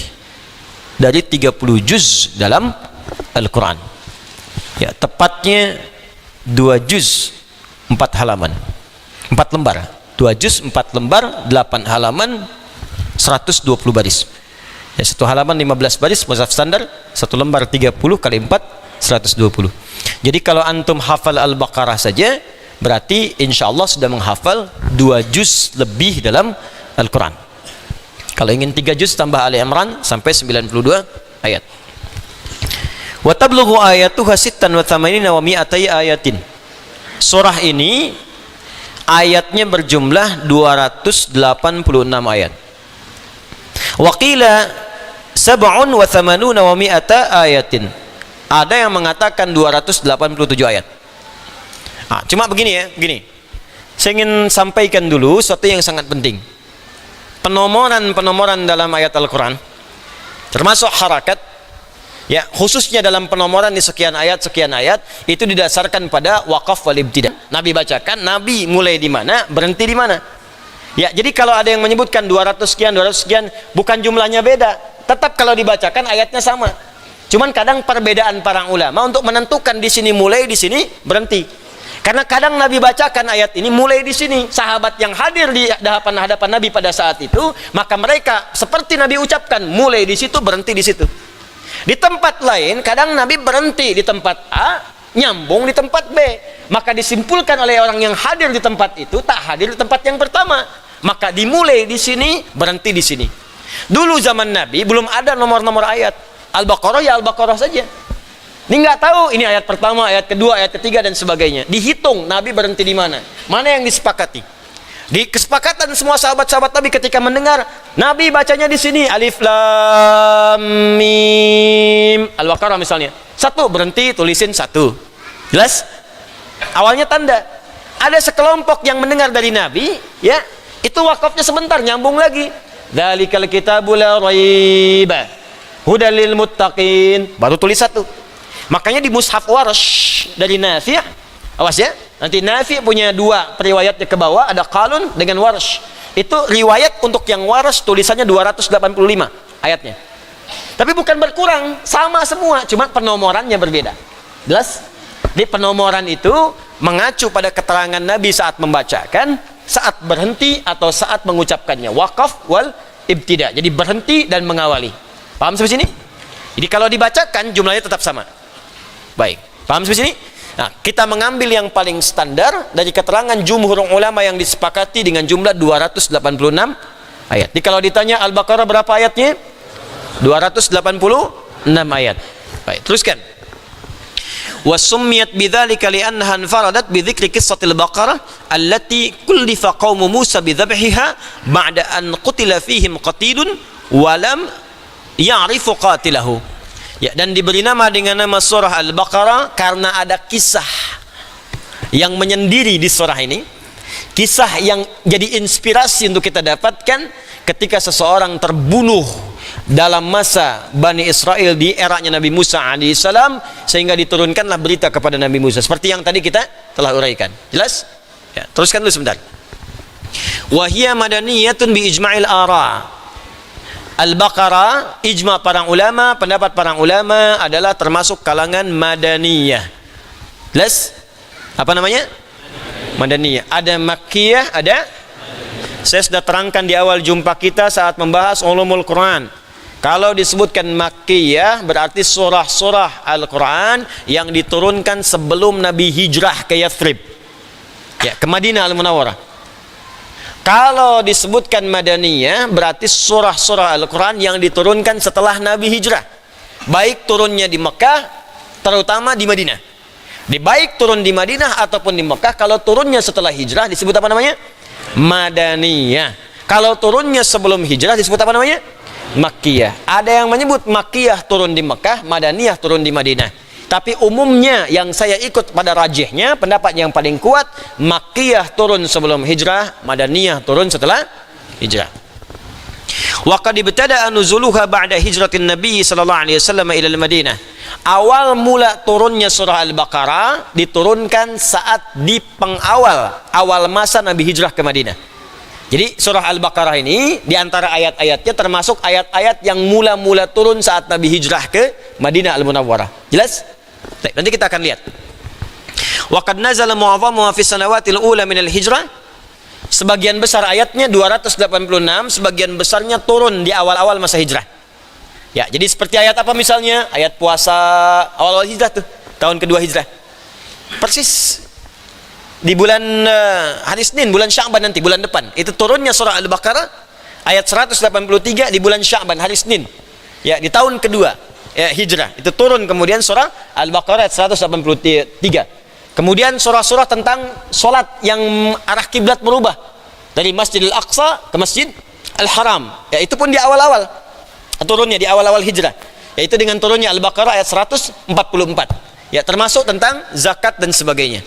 dari 30 juz dalam Al-Quran ya, tepatnya 2 juz 4 halaman 4 lembar 2 juz 4 lembar 8 halaman 120 baris ya, satu halaman 15 baris mushaf standar, satu lembar 30 kali 4 120. Jadi kalau antum hafal Al-Baqarah saja berarti insya Allah sudah menghafal 2 juz lebih dalam Al-Quran. Kalau ingin 3 juz tambah Ali Imran sampai 92 ayat. Wa tablughu ayatuha 86 wa mi'atai ayatin. Surah ini ayatnya berjumlah 286 ayat. Wa qila 87 wa mi'ata ayatin. Ada yang mengatakan 287 ayat. Cuma begini ya, begini. Saya ingin sampaikan dulu sesuatu yang sangat penting. Penomoran dalam ayat Al-Quran termasuk harakat ya, khususnya dalam penomoran di sekian ayat itu didasarkan pada waqaf wal ibtida. Nabi bacakan, Nabi mulai di mana, berhenti di mana ya. Jadi kalau ada yang menyebutkan 200 sekian bukan jumlahnya beda, tetap kalau dibacakan ayatnya sama, cuman kadang perbedaan para ulama untuk menentukan di sini mulai, di sini berhenti. Karena kadang Nabi bacakan ayat ini mulai di sini, sahabat yang hadir di hadapan Nabi pada saat itu, maka mereka seperti Nabi ucapkan, mulai di situ, berhenti di situ. Di tempat lain kadang Nabi berhenti di tempat A, nyambung di tempat B. Maka disimpulkan oleh orang yang hadir di tempat itu tak hadir di tempat yang pertama. Maka dimulai di sini, berhenti di sini. Dulu zaman Nabi belum ada nomor-nomor ayat. Al-Baqarah ya Al-Baqarah saja. Ini nggak tahu ini ayat pertama, ayat kedua, ayat ketiga dan sebagainya. Dihitung Nabi berhenti di mana, mana yang disepakati. Di kesepakatan semua sahabat-sahabat Nabi ketika mendengar Nabi bacanya di sini alif lam mim Al-Baqarah misalnya, satu berhenti, tulisin satu, jelas. Awalnya tanda. Ada sekelompok yang mendengar dari Nabi, ya itu wakafnya sebentar, nyambung lagi. Dzalikal kitabul la raiba hudal lil muttaqin, baru tulis satu. Makanya di mushaf Warsh dari Nafi', awas ya, nanti Nafi' punya 2 periwayatnya ke bawah, ada Qalun dengan Warsh. Itu riwayat untuk yang Warsh tulisannya 285 ayatnya. Tapi bukan berkurang, sama semua, cuma penomorannya berbeda. Jelas? Di penomoran itu mengacu pada keterangan Nabi saat membacakan, saat berhenti atau saat mengucapkannya. Waqaf wal ibtida. Jadi berhenti dan mengawali. Paham sampai sini? Jadi kalau dibacakan jumlahnya tetap sama. Baik, paham sampai sini? Nah, kita mengambil yang paling standar dari keterangan jumhur ulama yang disepakati dengan jumlah 286 ayat. Jadi kalau ditanya Al-Baqarah berapa ayatnya? 286 ayat. Baik, teruskan. Wa summiyat bidzalika li'annaha infaradat bi dzikri qissatil Baqarah allati kullifa qaum Musa bi dhabhiha ba'da an qutila fihim qatilun wa lam ya'rifu qatilahu. Ya, dan diberi nama dengan nama surah Al-Baqarah karena ada kisah yang menyendiri di surah ini, kisah yang jadi inspirasi untuk kita dapatkan ketika seseorang terbunuh dalam masa Bani Israel di eranya Nabi Musa alaihissalam, sehingga diturunkanlah berita kepada Nabi Musa seperti yang tadi kita telah uraikan. Jelas? Ya, teruskan dulu sebentar. Wa hiya madaniyatun bi ijma'il ara. Al-Baqarah, ijma' para ulama, pendapat para ulama adalah termasuk kalangan Madaniyah. Jelas? Apa namanya? Madaniyah. Ada Makkiyah, ada? Saya sudah terangkan di awal jumpa kita saat membahas ulumul Quran. Kalau disebutkan Makkiyah berarti surah-surah Al-Quran yang diturunkan sebelum Nabi hijrah ke Yathrib, ya, ke Madinah Al-Munawwarah. Kalau disebutkan Madaniyah berarti surah-surah Al-Quran yang diturunkan setelah Nabi hijrah, baik turunnya di Mekah terutama di Madinah. Baik turun di Madinah ataupun di Mekah, kalau turunnya setelah hijrah disebut apa namanya? Madaniyah. Kalau turunnya sebelum hijrah disebut apa namanya? Makkiyah. Ada yang menyebut Makkiyah turun di Mekah, Madaniyah turun di Madinah. Tapi umumnya yang saya ikut pada rajihnya, pendapat yang paling kuat, Makkiyah turun sebelum hijrah, Madaniyah turun setelah hijrah. Wa qad ibtada'a nuzuluha ba'da hijratin Nabi sallallahu alaihi wasallam ila al-Madinah. Awal mula turunnya surah Al-Baqarah diturunkan saat di awal masa Nabi hijrah ke Madinah. Jadi surah Al-Baqarah ini di antara ayat-ayatnya termasuk ayat-ayat yang mula-mula turun saat Nabi hijrah ke Madinah Al-Munawwarah. Jelas? Baik, nanti kita akan lihat. Wa qad nazala mu'azzamuha fi sanawatil ula min al-hijrah. Sebagian besar ayatnya 286, sebagian besarnya turun di awal-awal masa hijrah. Ya, jadi seperti ayat apa misalnya? Ayat puasa awal-awal hijrah tuh, tahun kedua hijrah. Persis di bulan hari Senin, bulan Sya'ban nanti, bulan depan. Itu turunnya surah Al-Baqarah ayat 183 di bulan Sya'ban, hari Senin. Ya, di tahun kedua ya, hijrah. Itu turun kemudian surah Al-Baqarah ayat 183. Kemudian surah-surah tentang solat yang arah kiblat berubah dari Masjidil Aqsa ke Masjid Al-Haram. Ya, itu pun di awal-awal. Turunnya di awal-awal hijrah. Yaitu dengan turunnya Al-Baqarah ayat 144. Ya, termasuk tentang zakat dan sebagainya.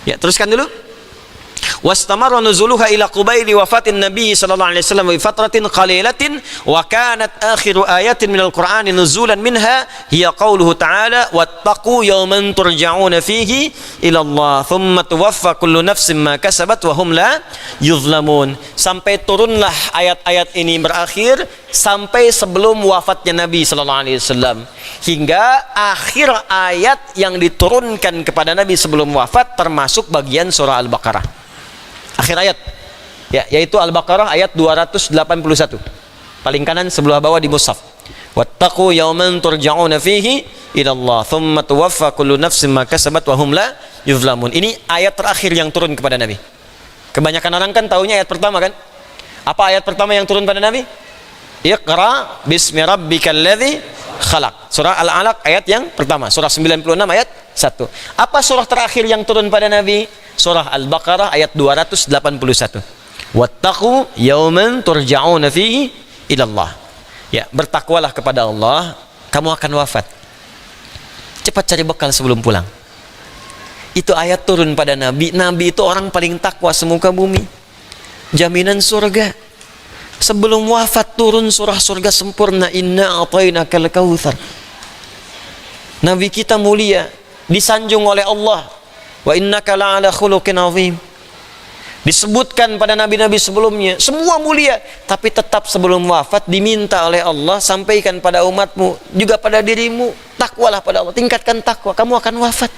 Ya, teruskan dulu. Wastamarra nuzuluha ila qubaili wafatin Nabi sallallahu alaihi wasallam bi fatratin qalilatin wa kanat akhiru ayatin minal Qur'ani nuzulan minha hiya qauluhu ta'ala wattaqu yawman turja'una fihi ila Allah thumma tuwaffa kullu nafsin ma kasabat wa hum la yuzlamun. Sampai turunlah ayat-ayat ini berakhir sampai sebelum wafatnya Nabi sallallahu alaihi wasallam, hingga akhir ayat yang diturunkan kepada Nabi sebelum wafat termasuk bagian surah Al-Baqarah. Akhir ayat ya, yaitu Al-Baqarah ayat 281 paling kanan sebelah bawah di mushaf. Wattaqu yawman turja'una fihi ila Allah thumma tuwaffa kullu nafsin ma kasabat wa hum la yuzlamun. Ini ayat terakhir yang turun kepada Nabi. Kebanyakan orang kan taunya ayat pertama kan. Apa ayat pertama yang turun pada Nabi? Iqra bismi rabbikal ladzi khalaq. Surah Al-Alaq ayat yang pertama, surah 96 ayat 1. Apa surah terakhir yang turun pada Nabi? Surah Al-Baqarah ayat 281. Wattaqu yawman turja'una fihi ila Allah. Ya, bertakwalah kepada Allah, kamu akan wafat. Cepat cari bekal sebelum pulang. Itu ayat turun pada Nabi. Nabi itu orang paling takwa semuka bumi. Jaminan surga. Sebelum wafat turun surah surga sempurna, inna a'tainakal kautsar. Nabi kita mulia, disanjung oleh Allah. Wa innaka la'ala khuluqin azim. Disebutkan pada nabi-nabi sebelumnya, semua mulia, tapi tetap sebelum wafat diminta oleh Allah, sampaikan pada umatmu, juga pada dirimu, takwalah pada Allah, tingkatkan takwa, kamu akan wafat.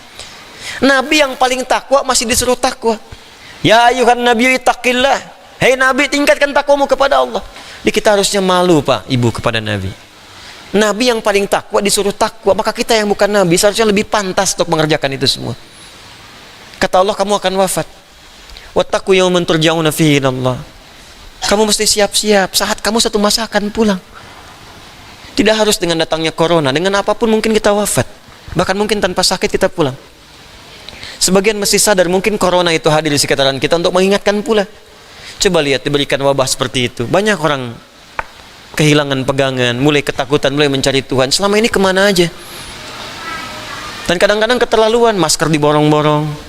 Nabi yang paling takwa masih disuruh takwa. Ya ayuhan nabiyyu ittaqillah. Hei Nabi, tingkatkan takwamu kepada Allah. Jadi kita harusnya malu Pak, Ibu, kepada Nabi. Nabi yang paling takwa disuruh takwa, maka kita yang bukan Nabi seharusnya lebih pantas untuk mengerjakan itu semua. Kata Allah, kamu akan wafat. Wattaqu yawman turja'una fihi ila Allah. Kamu mesti siap-siap, saat kamu satu masa akan pulang. Tidak harus dengan datangnya corona, dengan apapun mungkin kita wafat. Bahkan mungkin tanpa sakit kita pulang. Sebagian mesti sadar mungkin corona itu hadir di sekitaran kita untuk mengingatkan pula. Coba lihat, diberikan wabah seperti itu, banyak orang kehilangan pegangan, mulai ketakutan, mulai mencari Tuhan. Selama ini kemana aja? Dan kadang-kadang keterlaluan, masker diborong-borong.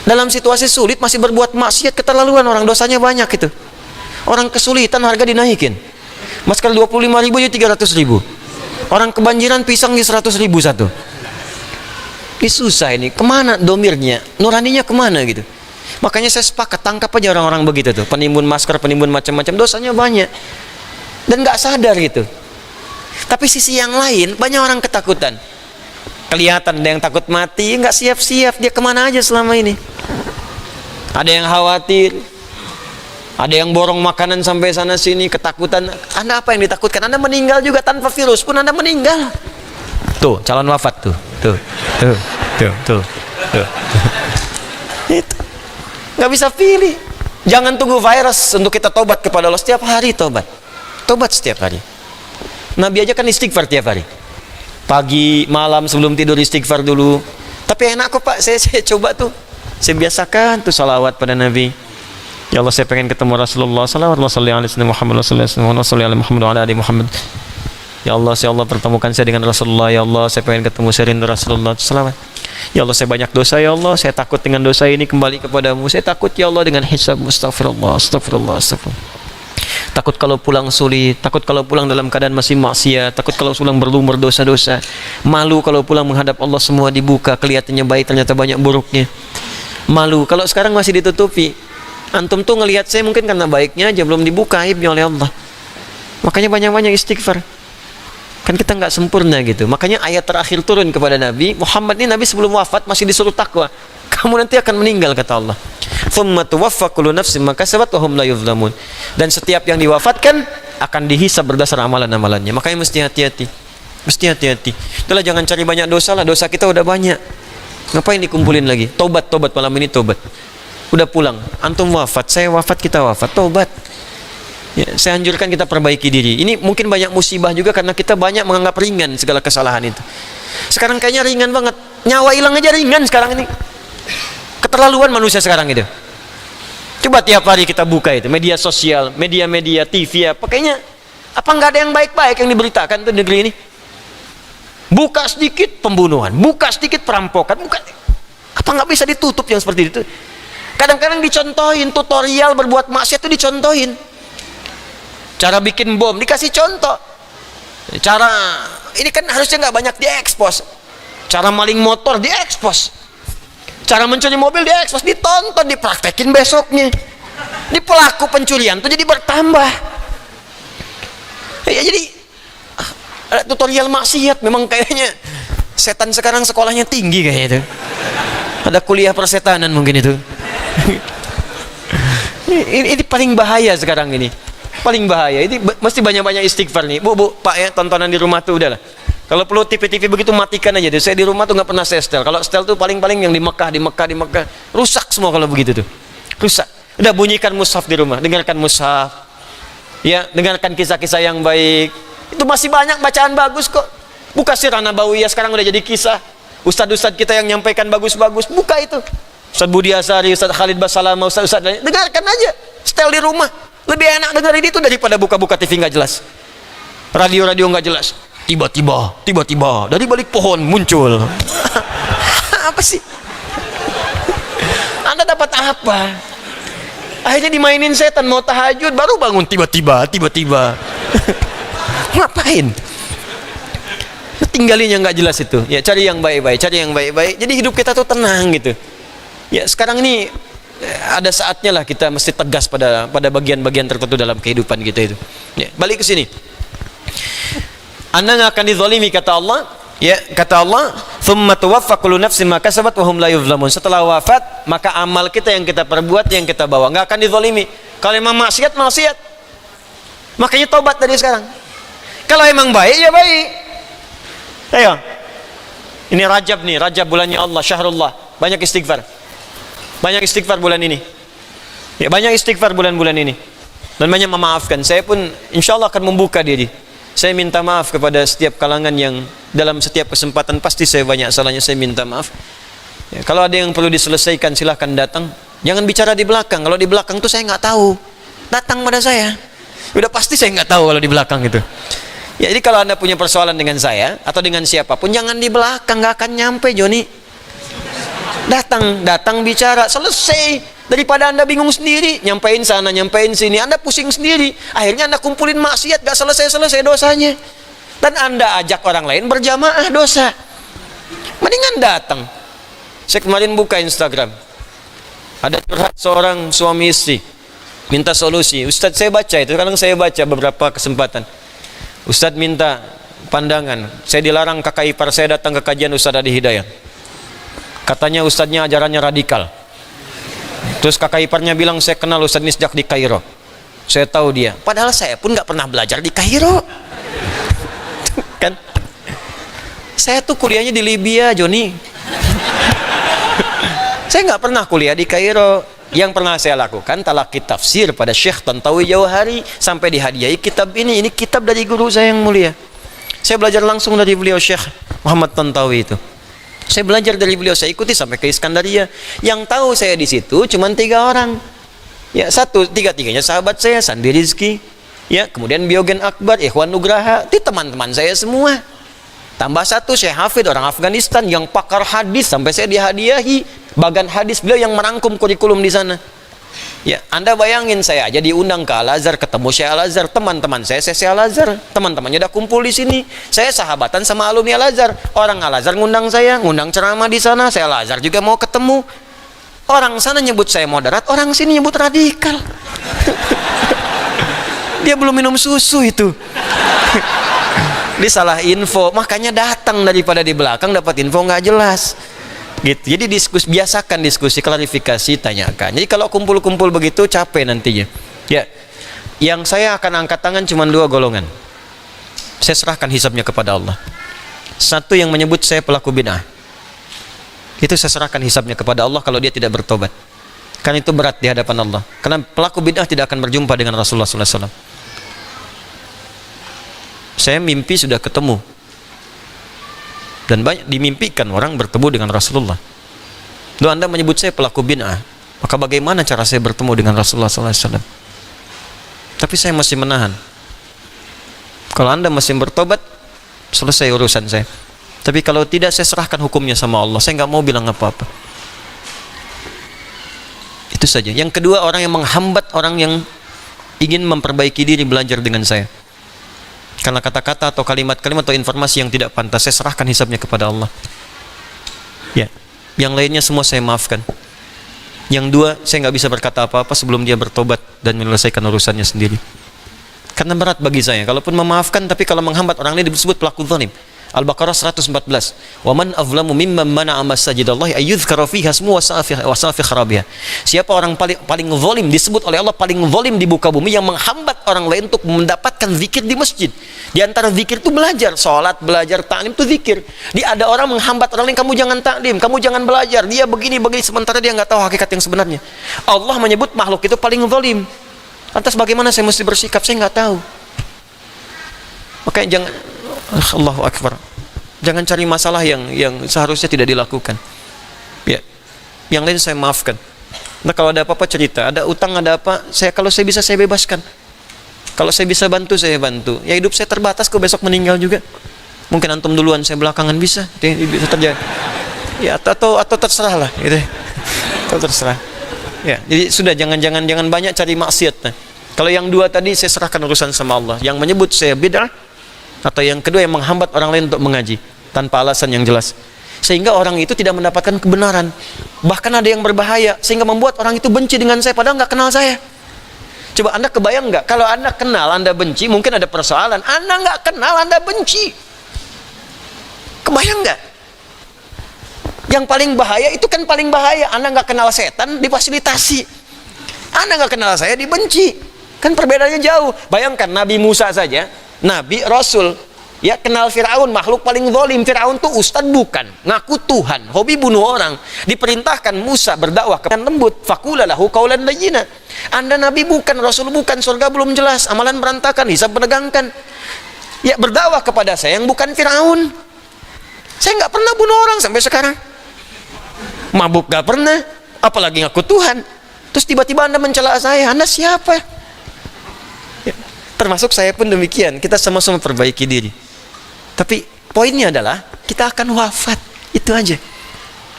Dalam situasi sulit masih berbuat maksiat, keterlaluan orang, dosanya banyak itu. Orang kesulitan harga dinaikin. Masker 25.000 jadi 300.000. Orang kebanjiran pisang di 100.000 satu. Ini susah ini. Kemana domirnya? Nuraninya kemana gitu? Makanya saya sepakat, tangkap aja orang-orang begitu tuh. Penimbun masker, penimbun macam-macam, dosanya banyak. Dan nggak sadar gitu. Tapi sisi yang lain, banyak orang ketakutan. Kelihatan ada yang takut mati, nggak siap-siap, dia kemana aja selama ini. Ada yang khawatir, ada yang borong makanan sampai sana sini, ketakutan. Anda apa yang ditakutkan? Anda meninggal juga tanpa virus pun Anda meninggal. Tuh calon wafat tuh. Itu nggak bisa pilih. Jangan tunggu virus untuk kita tobat kepada Allah. Setiap hari tobat. Tobat setiap hari. Nabi aja kan istighfar tiap hari. Pagi, malam, sebelum tidur istighfar dulu. Tapi enak kok Pak, saya coba tuh. Saya biasakan tuh salawat pada Nabi. Ya Allah, saya pengen ketemu Rasulullah. Salawatullah salli alaihi Muhammad Muhammad wa ala ali Muhammad. Ya Allah pertemukan saya dengan Rasulullah. Ya Allah, saya pengen ketemu, saya rindu Rasulullah. Salawat. Ya Allah, saya banyak dosa ya Allah, saya takut dengan dosa ini kembali kepadamu. Saya takut ya Allah dengan hisab. Astagfirullah. Takut kalau pulang sulit, takut kalau pulang dalam keadaan masih maksiat, takut kalau pulang berlumur dosa-dosa, malu kalau pulang menghadap Allah semua dibuka, kelihatannya baik ternyata banyak buruknya. Malu kalau sekarang masih ditutupi. Antum tuh ngelihat saya mungkin karena baiknya aja, belum dibuka aibnya oleh Allah. Makanya banyak-banyak istighfar. Kan kita nggak sempurna gitu. Makanya ayat terakhir turun kepada Nabi Muhammad ini, Nabi sebelum wafat masih disuruh takwa. Kamu nanti akan meninggal kata Allah. Tsumma tuwaffa kullu nafsin ma kasabat wa hum la yuzlamun. Dan setiap yang diwafatkan akan dihisab berdasar amalan-amalannya. Makanya mesti hati-hati. Mesti hati-hati. Itulah, jangan cari banyak dosa lah. Dosa kita udah banyak. Ngapain dikumpulin lagi? Tobat malam ini tobat. Udah pulang. Antum wafat, saya wafat, kita wafat. Tobat. Ya, saya anjurkan kita perbaiki diri. Ini mungkin banyak musibah juga karena kita banyak menganggap ringan segala kesalahan itu. Sekarang kayaknya ringan banget. Nyawa hilang aja ringan sekarang ini. Keterlaluan manusia sekarang itu. Coba tiap hari kita buka itu media sosial, media-media TV ya. Pakainya apa nggak ada yang baik-baik yang diberitakan tuh negeri ini? Buka sedikit pembunuhan, buka sedikit perampokan, buka. Apa nggak bisa ditutup yang seperti itu? Kadang-kadang dicontohin tutorial berbuat maksiat itu dicontohin. Cara bikin bom dikasih contoh. Cara ini kan harusnya nggak banyak diekspos. Cara maling motor diekspos. Cara mencuri mobil diekspos, ditonton, dipraktekin besoknya. Di pelaku pencurian tuh jadi bertambah. Ya jadi ada tutorial maksiat. Memang kayaknya setan sekarang sekolahnya tinggi kayaknya itu. Ada kuliah persetanan mungkin itu. Ini paling bahaya sekarang ini. Paling bahaya ini, mesti banyak-banyak istighfar nih. Bu, Pak ya, tontonan di rumah tuh udahlah. Kalau perlu TV begitu matikan aja deh. Saya di rumah tuh nggak pernah saya setel. Kalau setel tuh paling-paling yang di Mekah, rusak semua kalau begitu tuh. Rusak. Udah bunyikan mushaf di rumah, dengarkan mushaf. Ya, dengarkan kisah-kisah yang baik. Itu masih banyak bacaan bagus kok. Buka Sirah Nabawiyah, sekarang udah jadi kisah. Ustadz-ustadz kita yang nyampaikan bagus-bagus, buka itu. Ustadz Budi Asari, Ustadz Khalid Basalama, Ustadz lain, dengarkan aja. Setel di rumah. Lebih enak dengerin itu daripada buka-buka TV nggak jelas, radio nggak jelas. Tiba-tiba dari balik pohon muncul. Apa sih? Anda dapat apa? Akhirnya dimainin setan, mau tahajud baru bangun tiba-tiba. Ngapain? Tinggalin yang nggak jelas itu. Ya cari yang baik-baik. Jadi hidup kita tuh tenang gitu. Ya sekarang ini ada saatnya lah kita mesti tegas pada bagian-bagian tertentu dalam kehidupan kita itu. Ya, balik ke sini. Anda nggak akan dizalimi kata Allah. Ya, kata Allah, "Tsumma tuwaffa kullu nafsin ma kasabat wa hum la yuzlamun." Setelah wafat, maka amal kita yang kita perbuat, yang kita bawa, nggak akan dizalimi. Kalau emang maksiat. Makanya tobat dari sekarang. Kalau emang baik ya baik. Ayo. Ini Rajab bulannya Allah, syahrullah. Banyak istighfar bulan ini. Ya, banyak istighfar bulan-bulan ini. Dan banyak memaafkan. Saya pun insya Allah akan membuka diri. Saya minta maaf kepada setiap kalangan yang dalam setiap kesempatan pasti saya banyak salahnya, saya minta maaf. Ya, kalau ada yang perlu diselesaikan silahkan datang. Jangan bicara di belakang. Kalau di belakang tuh saya nggak tahu. Datang pada saya. Udah pasti saya nggak tahu kalau di belakang itu. Ya, jadi kalau Anda punya persoalan dengan saya atau dengan siapapun, jangan di belakang, nggak akan nyampe Joni. Datang bicara, selesai. Daripada Anda bingung sendiri, nyampein sana, nyampein sini, Anda pusing sendiri. Akhirnya Anda kumpulin maksiat, gak selesai dosanya. Dan Anda ajak orang lain berjamaah dosa. Mendingan datang. Saya kemarin buka Instagram. Ada curhat seorang suami istri, minta solusi. Ustadz, saya baca itu, kadang saya baca beberapa kesempatan. Ustadz minta pandangan. Saya dilarang kakak ipar saya datang ke kajian Ustadz Adi Hidayat. Katanya ustadznya ajarannya radikal. Terus kakak iparnya bilang, saya kenal Ustadz ini sejak di Kairo. Saya tahu dia. Padahal saya pun nggak pernah belajar di Kairo. Kan? Saya tuh kuliahnya di Libya, Joni. Saya nggak pernah kuliah di Kairo. yang pernah saya lakukan talaqi tafsir pada Syekh Tantawi Jauhari sampai dihadiahi kitab ini. Ini kitab dari guru saya yang mulia. Saya belajar langsung dari beliau, Syekh Muhammad Tantawi itu. Saya belajar dari beliau, saya ikuti sampai ke Iskandaria. Yang tahu saya di situ cuma 3 orang. Ya, tiga-tiganya sahabat saya, Sandi Rizki, ya, kemudian Biogen Akbar, Ikhwan Nugraha, itu teman-teman saya semua. Tambah 1 Syekh Hafid orang Afghanistan yang pakar hadis sampai saya dihadiahi bagan hadis, beliau yang merangkum kurikulum di sana. Ya, Anda bayangin saya aja diundang ke Al-Azhar, ketemu Syekh Al-Azhar, teman-teman saya Syekh Al-Azhar, teman-temannya udah kumpul di sini. Saya sahabatan sama alumni Al-Azhar. Orang Al-Azhar ngundang saya, ngundang ceramah di sana, saya Al-Azhar juga mau ketemu. Orang sana nyebut saya moderat, orang sini nyebut radikal. Dia belum minum susu itu. Dia salah info, makanya datang daripada di belakang dapat info nggak jelas. Gitu. Jadi biasakan diskusi, klarifikasi, tanyakan. Jadi kalau kumpul-kumpul begitu capek nantinya. Ya, yang saya akan angkat tangan cuma 2 golongan. Saya serahkan hisabnya kepada Allah. 1 yang menyebut saya pelaku bid'ah. Itu saya serahkan hisabnya kepada Allah kalau dia tidak bertobat. Karena itu berat di hadapan Allah. Karena pelaku bid'ah tidak akan berjumpa dengan Rasulullah SAW. Saya mimpi sudah ketemu. Dan banyak dimimpikan orang bertemu dengan Rasulullah. Lalu Anda menyebut saya pelaku bid'ah, maka bagaimana cara saya bertemu dengan Rasulullah SAW? Tapi saya masih menahan. Kalau Anda masih bertobat, selesai urusan saya. Tapi kalau tidak, saya serahkan hukumnya sama Allah. Saya nggak mau bilang apa-apa. Itu saja. Yang kedua, orang yang menghambat orang yang ingin memperbaiki diri belajar dengan saya. Karena kata-kata atau kalimat-kalimat atau informasi yang tidak pantas, saya serahkan hisabnya kepada Allah. Ya. Yang lainnya semua saya maafkan. Yang 2, saya nggak bisa berkata apa-apa sebelum dia bertobat dan menyelesaikan urusannya sendiri. Karena berat bagi saya. Kalaupun memaafkan, tapi kalau menghambat orang ini disebut pelaku zalim. Al-Baqarah 114. Wa man azlamu mimman mana'a masajidallahi ayyudhkara fiha ismu wa sa'a fi kharabiha. Siapa orang paling zalim, disebut oleh Allah paling zalim di muka bumi, yang menghambat orang lain untuk mendapatkan zikir di masjid. Di antara zikir itu belajar, salat, belajar, taklim itu zikir. Ada orang menghambat orang lain, kamu jangan taklim, kamu jangan belajar, dia begini sementara dia nggak tahu hakikat yang sebenarnya. Allah menyebut makhluk itu paling zalim. Lantas bagaimana saya mesti bersikap? Saya nggak tahu. Makanya jangan, Allahu Akbar, jangan cari masalah yang seharusnya tidak dilakukan. Ya, yang lain saya maafkan. Nah, kalau ada apa-apa cerita, ada utang, ada apa, kalau saya bisa saya bebaskan. Kalau saya bisa bantu, saya bantu. Ya, hidup saya terbatas, kok besok meninggal juga. Mungkin antum duluan, saya belakangan bisa terjadi. Ya, atau terserah lah, gitu. Atau terserah. Ya, jadi sudah jangan banyak cari maksiat. Nah, kalau yang 2 tadi saya serahkan urusan sama Allah. Yang menyebut saya bid'ah, atau yang kedua yang menghambat orang lain untuk mengaji tanpa alasan yang jelas, sehingga orang itu tidak mendapatkan kebenaran. Bahkan ada yang berbahaya sehingga membuat orang itu benci dengan saya padahal nggak kenal saya. Coba Anda kebayang nggak, kalau Anda kenal Anda benci, mungkin ada persoalan. Anda nggak kenal Anda benci, kebayang nggak? Yang paling bahaya itu kan paling bahaya. Anda nggak kenal setan difasilitasi, Anda nggak kenal saya dibenci, kan perbedaannya jauh. Bayangkan Nabi Musa saja, Nabi Rasul, ya, kenal Fir'aun, makhluk paling zalim. Fir'aun tuh ustadz bukan, ngaku Tuhan, hobi bunuh orang. Diperintahkan Musa berdakwah kepada lembut, faqula lahu qaulan layyina. Anda Nabi bukan, Rasul bukan, surga belum jelas, amalan berantakan, hisab menegangkan. Ya, berdakwah kepada saya yang bukan Fir'aun. Saya nggak pernah bunuh orang sampai sekarang, mabuk nggak pernah, apalagi ngaku Tuhan. Terus tiba-tiba Anda mencela saya, Anda siapa? Termasuk saya pun demikian. Kita sama-sama perbaiki diri. Tapi poinnya adalah kita akan wafat, itu aja.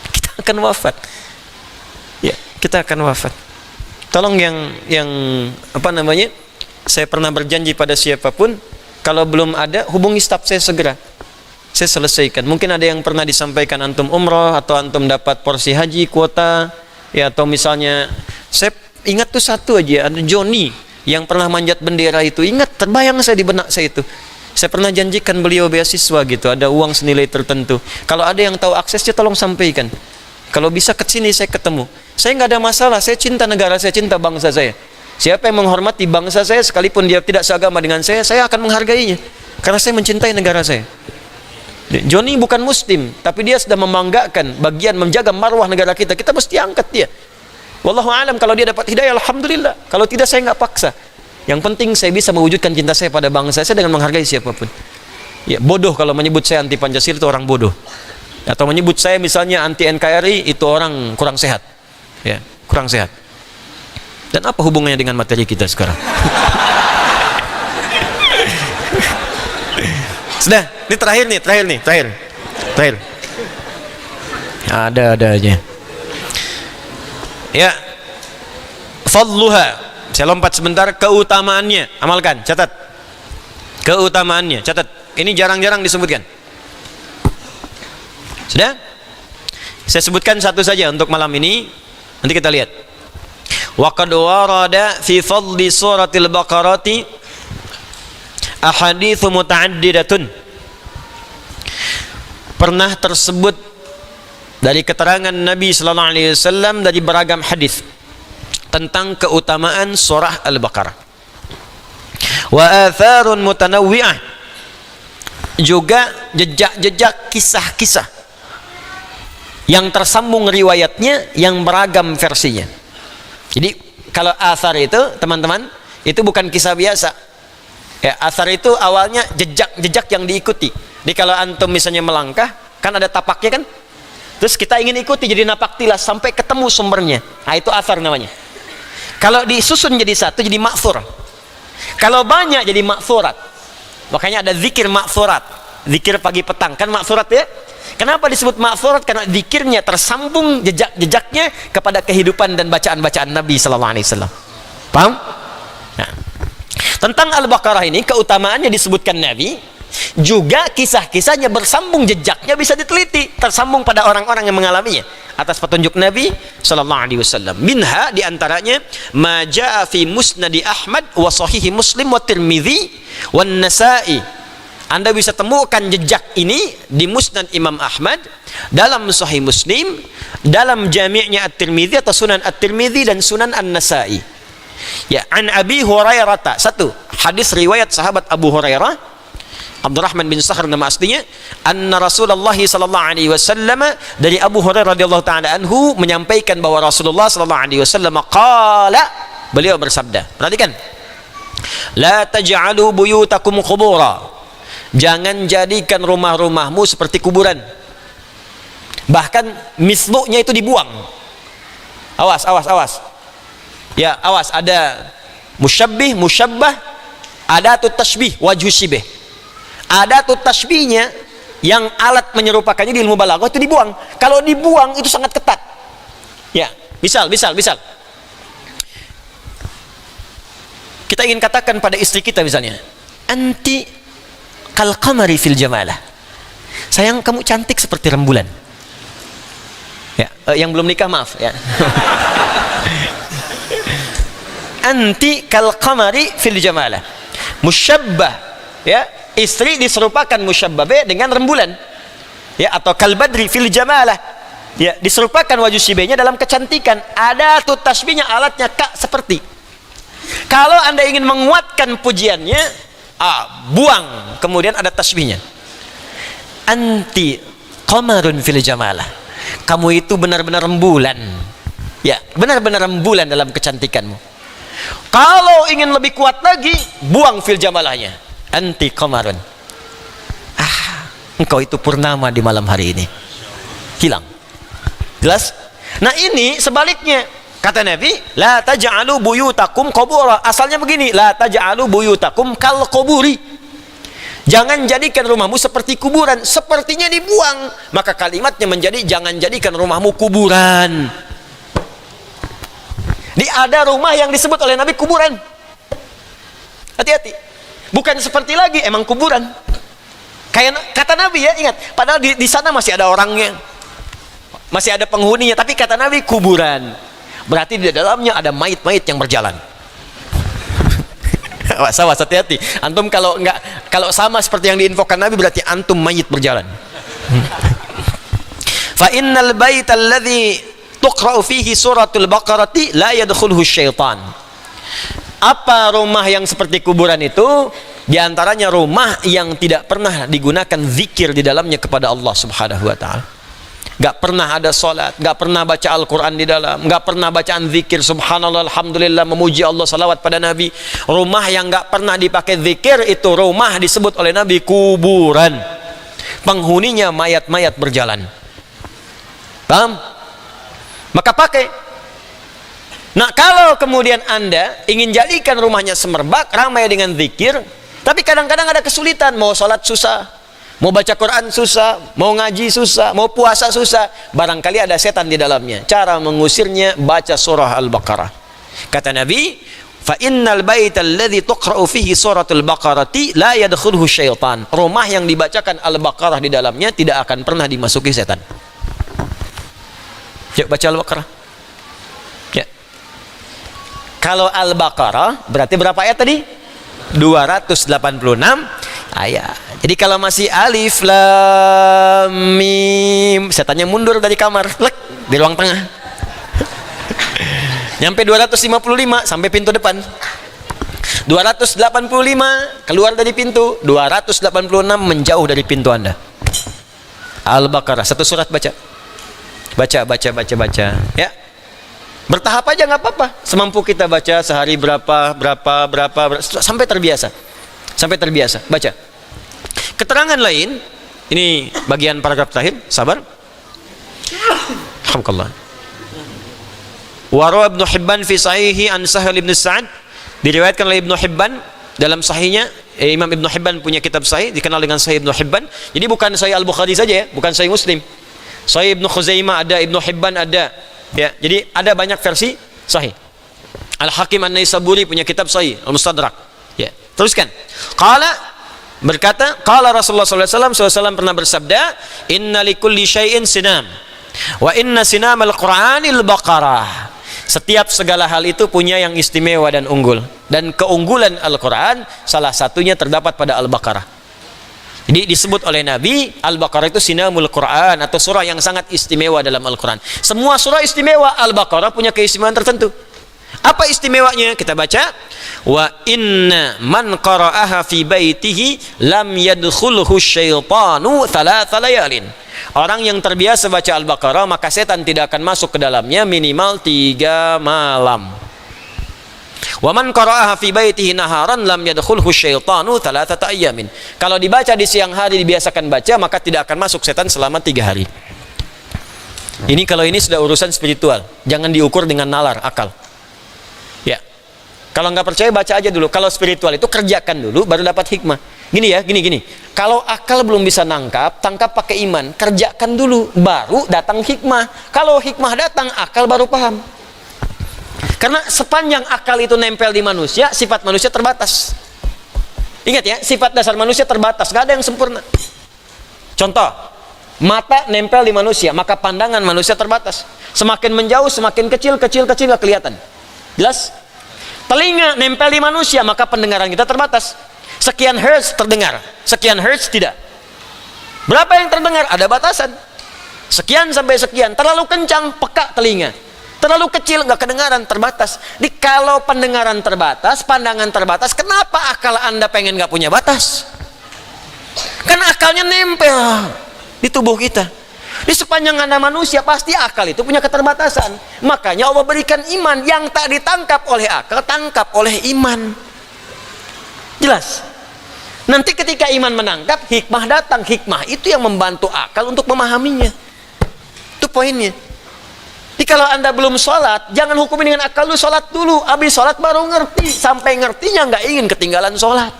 Kita akan wafat. Ya, kita akan wafat. Tolong yang apa namanya? Saya pernah berjanji pada siapapun, kalau belum ada hubungi staf saya segera. Saya selesaikan. Mungkin ada yang pernah disampaikan antum umroh atau antum dapat porsi haji kuota, ya, atau misalnya saya ingat tuh satu aja, ada Joni yang pernah manjat bendera itu, ingat, terbayang saya di benak saya itu. Saya pernah janjikan beliau beasiswa gitu, ada uang senilai tertentu. Kalau ada yang tahu aksesnya tolong sampaikan. Kalau bisa ke sini saya ketemu. Saya nggak ada masalah, saya cinta negara, saya cinta bangsa saya. Siapa yang menghormati bangsa saya sekalipun dia tidak seagama dengan saya akan menghargainya. Karena saya mencintai negara saya. Joni bukan muslim, tapi dia sudah membanggakan bagian menjaga marwah negara kita. Kita mesti angkat dia. Wallahu alam, kalau dia dapat hidayah alhamdulillah, kalau tidak saya nggak paksa. Yang penting saya bisa mewujudkan cinta saya pada bangsa saya dengan menghargai siapapun. Ya, bodoh kalau menyebut saya anti Pancasila, itu orang bodoh. Atau menyebut saya misalnya anti NKRI, itu orang kurang sehat. Ya, kurang sehat. Dan apa hubungannya dengan materi kita sekarang? Sudah, ini terakhir. Ada aja. Ya. Fadluha. Saya lompat sebentar, keutamaannya. Amalkan, catat. Keutamaannya, catat. Ini jarang-jarang disebutkan. Sudah? Saya sebutkan satu saja untuk malam ini. Nanti kita lihat. Wa qad warada fi fadli suratil Baqarati ahaditsu muta'addidatun. Pernah tersebut dari keterangan Nabi sallallahu alaihi wasallam dari beragam hadis tentang keutamaan surah Al-Baqarah. Wa atharun mutanawwi'ah, juga jejak-jejak kisah-kisah yang tersambung riwayatnya, yang beragam versinya. Jadi kalau athar itu teman-teman, itu bukan kisah biasa ya. Athar itu awalnya jejak-jejak yang diikuti. Jadi kalau antum misalnya melangkah, kan ada tapaknya kan, terus kita ingin ikuti, jadi napak tilas sampai ketemu sumbernya. Nah, itu athar namanya. Kalau disusun jadi satu, jadi ma'thur. Kalau banyak, jadi ma'thurat. Makanya ada zikir ma'thurat, zikir pagi petang, kan ma'thurat ya. Kenapa disebut ma'thurat? Karena zikirnya tersambung jejak-jejaknya kepada kehidupan dan bacaan-bacaan Nabi sallallahu alaihi wasallam. Paham? Nah, tentang Al-Baqarah ini keutamaannya disebutkan Nabi, juga kisah-kisahnya bersambung, jejaknya bisa diteliti, tersambung pada orang-orang yang mengalaminya atas petunjuk Nabi sallallahu alaihi wasallam. Minha, diantaranya ma jaa fi musnadi Ahmad wa sahihi Muslim wa Tirmidzi wa Nasa'i. Anda bisa temukan jejak ini di Musnad Imam Ahmad, dalam Sahih Muslim, dalam Jami'nya At-Tirmidzi atau Sunan At-Tirmidzi dan Sunan An-Nasa'i. Ya, an Abi Hurairah, satu hadis riwayat sahabat Abu Hurairah, Abdurrahman bin Sakhar nama aslinya, anna Rasulullah sallallahu alaihi wasallam, dari Abu Hurairah radhiyallahu taala anhu menyampaikan bahwa Rasulullah sallallahu alaihi wasallam qala, beliau bersabda, perhatikan, la taj'alu buyutakum qubura, jangan jadikan rumah-rumahmu seperti kuburan. Bahkan mislunya itu dibuang. Awas. Ya, awas, ada musyabbih, musyabbah, ada tu tashbih, wajhu syibih. Ada tuh tasbihnya yang alat menyerupakannya di ilmu balaghah itu dibuang. Kalau dibuang itu sangat ketat. Ya, misal. Kita ingin katakan pada istri kita misalnya, anti kal qamari fil jamalah. Sayang, kamu cantik seperti rembulan. Ya, yang belum nikah maaf ya. Anti kal qamari fil jamalah. Musyabbah, ya. Istri diserupakan musyabbabe dengan rembulan, ya, atau kalbadri fil jamalah, ya, diserupakan wajhu sibenya dalam kecantikan. Ada tuh tasbihnya, alatnya kak seperti. Kalau Anda ingin menguatkan pujiannya, buang, kemudian ada tasbihnya, anti qamarun fil jamalah, kamu itu benar-benar rembulan, ya, benar-benar rembulan dalam kecantikanmu. Kalau ingin lebih kuat lagi, buang fil jamalahnya, anti qamarun, engkau itu purnama di malam hari ini, hilang. Jelas? Nah, ini sebaliknya, kata Nabi, la taj'alu buyutakum qubura. Asalnya begini, la taj'alu buyutakum kal quburi, jangan jadikan rumahmu seperti kuburan, sepertinya dibuang. Maka kalimatnya menjadi, jangan jadikan rumahmu kuburan. Ada rumah yang disebut oleh Nabi kuburan, hati-hati. Bukan seperti lagi, emang kuburan. Kayak kata Nabi ya, ingat. Padahal di sana masih ada orangnya, masih ada penghuninya. Tapi kata Nabi kuburan. Berarti di dalamnya ada mayit-mayit yang berjalan. Awas, hati-hati. Antum kalau sama seperti yang diinfokan Nabi, berarti antum mayit berjalan. Fa innal bait alladhi tuqra'u fihi suratul Baqarati la yadkhuluhu syaitan. Apa rumah yang seperti kuburan itu? Di antaranya rumah yang tidak pernah digunakan zikir di dalamnya kepada Allah Subhanahu wa taala. Gak pernah ada sholat, gak pernah baca Al-Quran di dalam, gak pernah bacaan zikir, subhanallah, alhamdulillah, memuji Allah, salawat pada Nabi. Rumah yang gak pernah dipakai zikir, itu rumah disebut oleh Nabi kuburan. Penghuninya mayat-mayat berjalan. Paham? Maka pakai. Nah, kalau kemudian Anda ingin jadikan rumahnya semerbak, ramai dengan zikir, tapi kadang-kadang ada kesulitan, mau sholat susah, mau baca Quran susah, mau ngaji susah, mau puasa susah, barangkali ada setan di dalamnya. Cara mengusirnya, baca surah Al-Baqarah. Kata Nabi, fa innal baita alladhi tuqra'u fihi suratul baqarati la yadkhuluhu syaitan. Rumah yang dibacakan Al-Baqarah di dalamnya tidak akan pernah dimasuki setan. Yuk baca Al-Baqarah. Ya. Kalau Al-Baqarah berarti berapa ayat tadi? 286 ayat. Jadi kalau masih alif lam mim, setannya mundur dari kamar, lek di ruang tengah. Nyampe 255 sampai pintu depan. 285 keluar dari pintu, 286 menjauh dari pintu Anda. Al-Baqarah satu surat baca. Baca. Ya. Bertahap aja nggak apa-apa. Semampu kita baca sehari berapa sampai terbiasa. Sampai terbiasa. Baca. Keterangan lain, ini bagian paragraf terakhir, sabar. Alhamdulillah. Warawa Ibnu Hibban fi sahihi an Sahal ibn Sa'ad, diriwayatkan oleh Ibnu Hibban dalam sahihnya. Imam Ibnu Hibban punya kitab sahih dikenal dengan Sahih Ibnu Hibban. Jadi bukan Sahih Al-Bukhari saja ya, bukan Sahih Muslim. Sahih Ibnu Khuzaimah ada, Ibnu Hibban ada. Ya, jadi ada banyak versi sahih. Al-Hakim An-Naisaburi punya kitab sahih Al-Mustadrak. Ya, teruskan. Qala berkata, qala Rasulullah sallallahu alaihi wasallam pernah bersabda, "Inna likulli syai'in sinam. Wa inna sinamal Qur'anil Baqarah." Setiap segala hal itu punya yang istimewa dan unggul. Dan keunggulan Al-Qur'an salah satunya terdapat pada Al-Baqarah. Jadi disebut oleh Nabi, Al-Baqarah itu sinamul Quran, atau surah yang sangat istimewa dalam Al-Quran. Semua surah istimewa, Al-Baqarah punya keistimewaan tertentu. Apa istimewanya? Kita baca, wa inna man qara'aha fi baitihi lam yadkhulhu syaitanu thalatha layalin. Orang yang terbiasa baca Al-Baqarah, maka setan tidak akan masuk ke dalamnya minimal 3 malam. Wa man qara'aha fi baitihi naharan lam yadkhulhu syaitanu thalathata ayyamin. Kalau dibaca di siang hari, dibiasakan baca, maka tidak akan masuk setan selama 3 hari. Ini kalau ini sudah urusan spiritual, jangan diukur dengan nalar, akal. Ya. Kalau nggak percaya baca aja dulu. Kalau spiritual itu kerjakan dulu baru dapat hikmah. Gini ya, gini. Kalau akal belum bisa nangkap, tangkap pakai iman, kerjakan dulu baru datang hikmah. Kalau hikmah datang, akal baru paham. Karena sepanjang akal itu nempel di manusia, sifat manusia terbatas. Ingat ya, sifat dasar manusia terbatas, gak ada yang sempurna. Contoh, mata nempel di manusia, maka pandangan manusia terbatas. Semakin menjauh, semakin kecil gak kelihatan. Jelas? Telinga nempel di manusia, maka pendengaran kita terbatas. Sekian hertz terdengar, sekian hertz tidak. Berapa yang terdengar? Ada batasan. Sekian sampai sekian, terlalu kencang, peka telinga. Terlalu kecil, nggak kedengaran, terbatas. Jadi kalau pendengaran terbatas, pandangan terbatas, kenapa akal Anda pengen nggak punya batas? Kan akalnya nempel di tubuh kita. Di sepanjang Anda manusia, pasti akal itu punya keterbatasan. Makanya Allah berikan iman yang tak ditangkap oleh akal, tangkap oleh iman. Jelas? Nanti ketika iman menangkap, hikmah datang. Hikmah itu yang membantu akal untuk memahaminya. Itu poinnya. Jadi kalau Anda belum sholat, jangan hukumi dengan akal, lu sholat dulu, habis sholat baru ngerti. Sampai ngertinya nggak ingin ketinggalan sholat.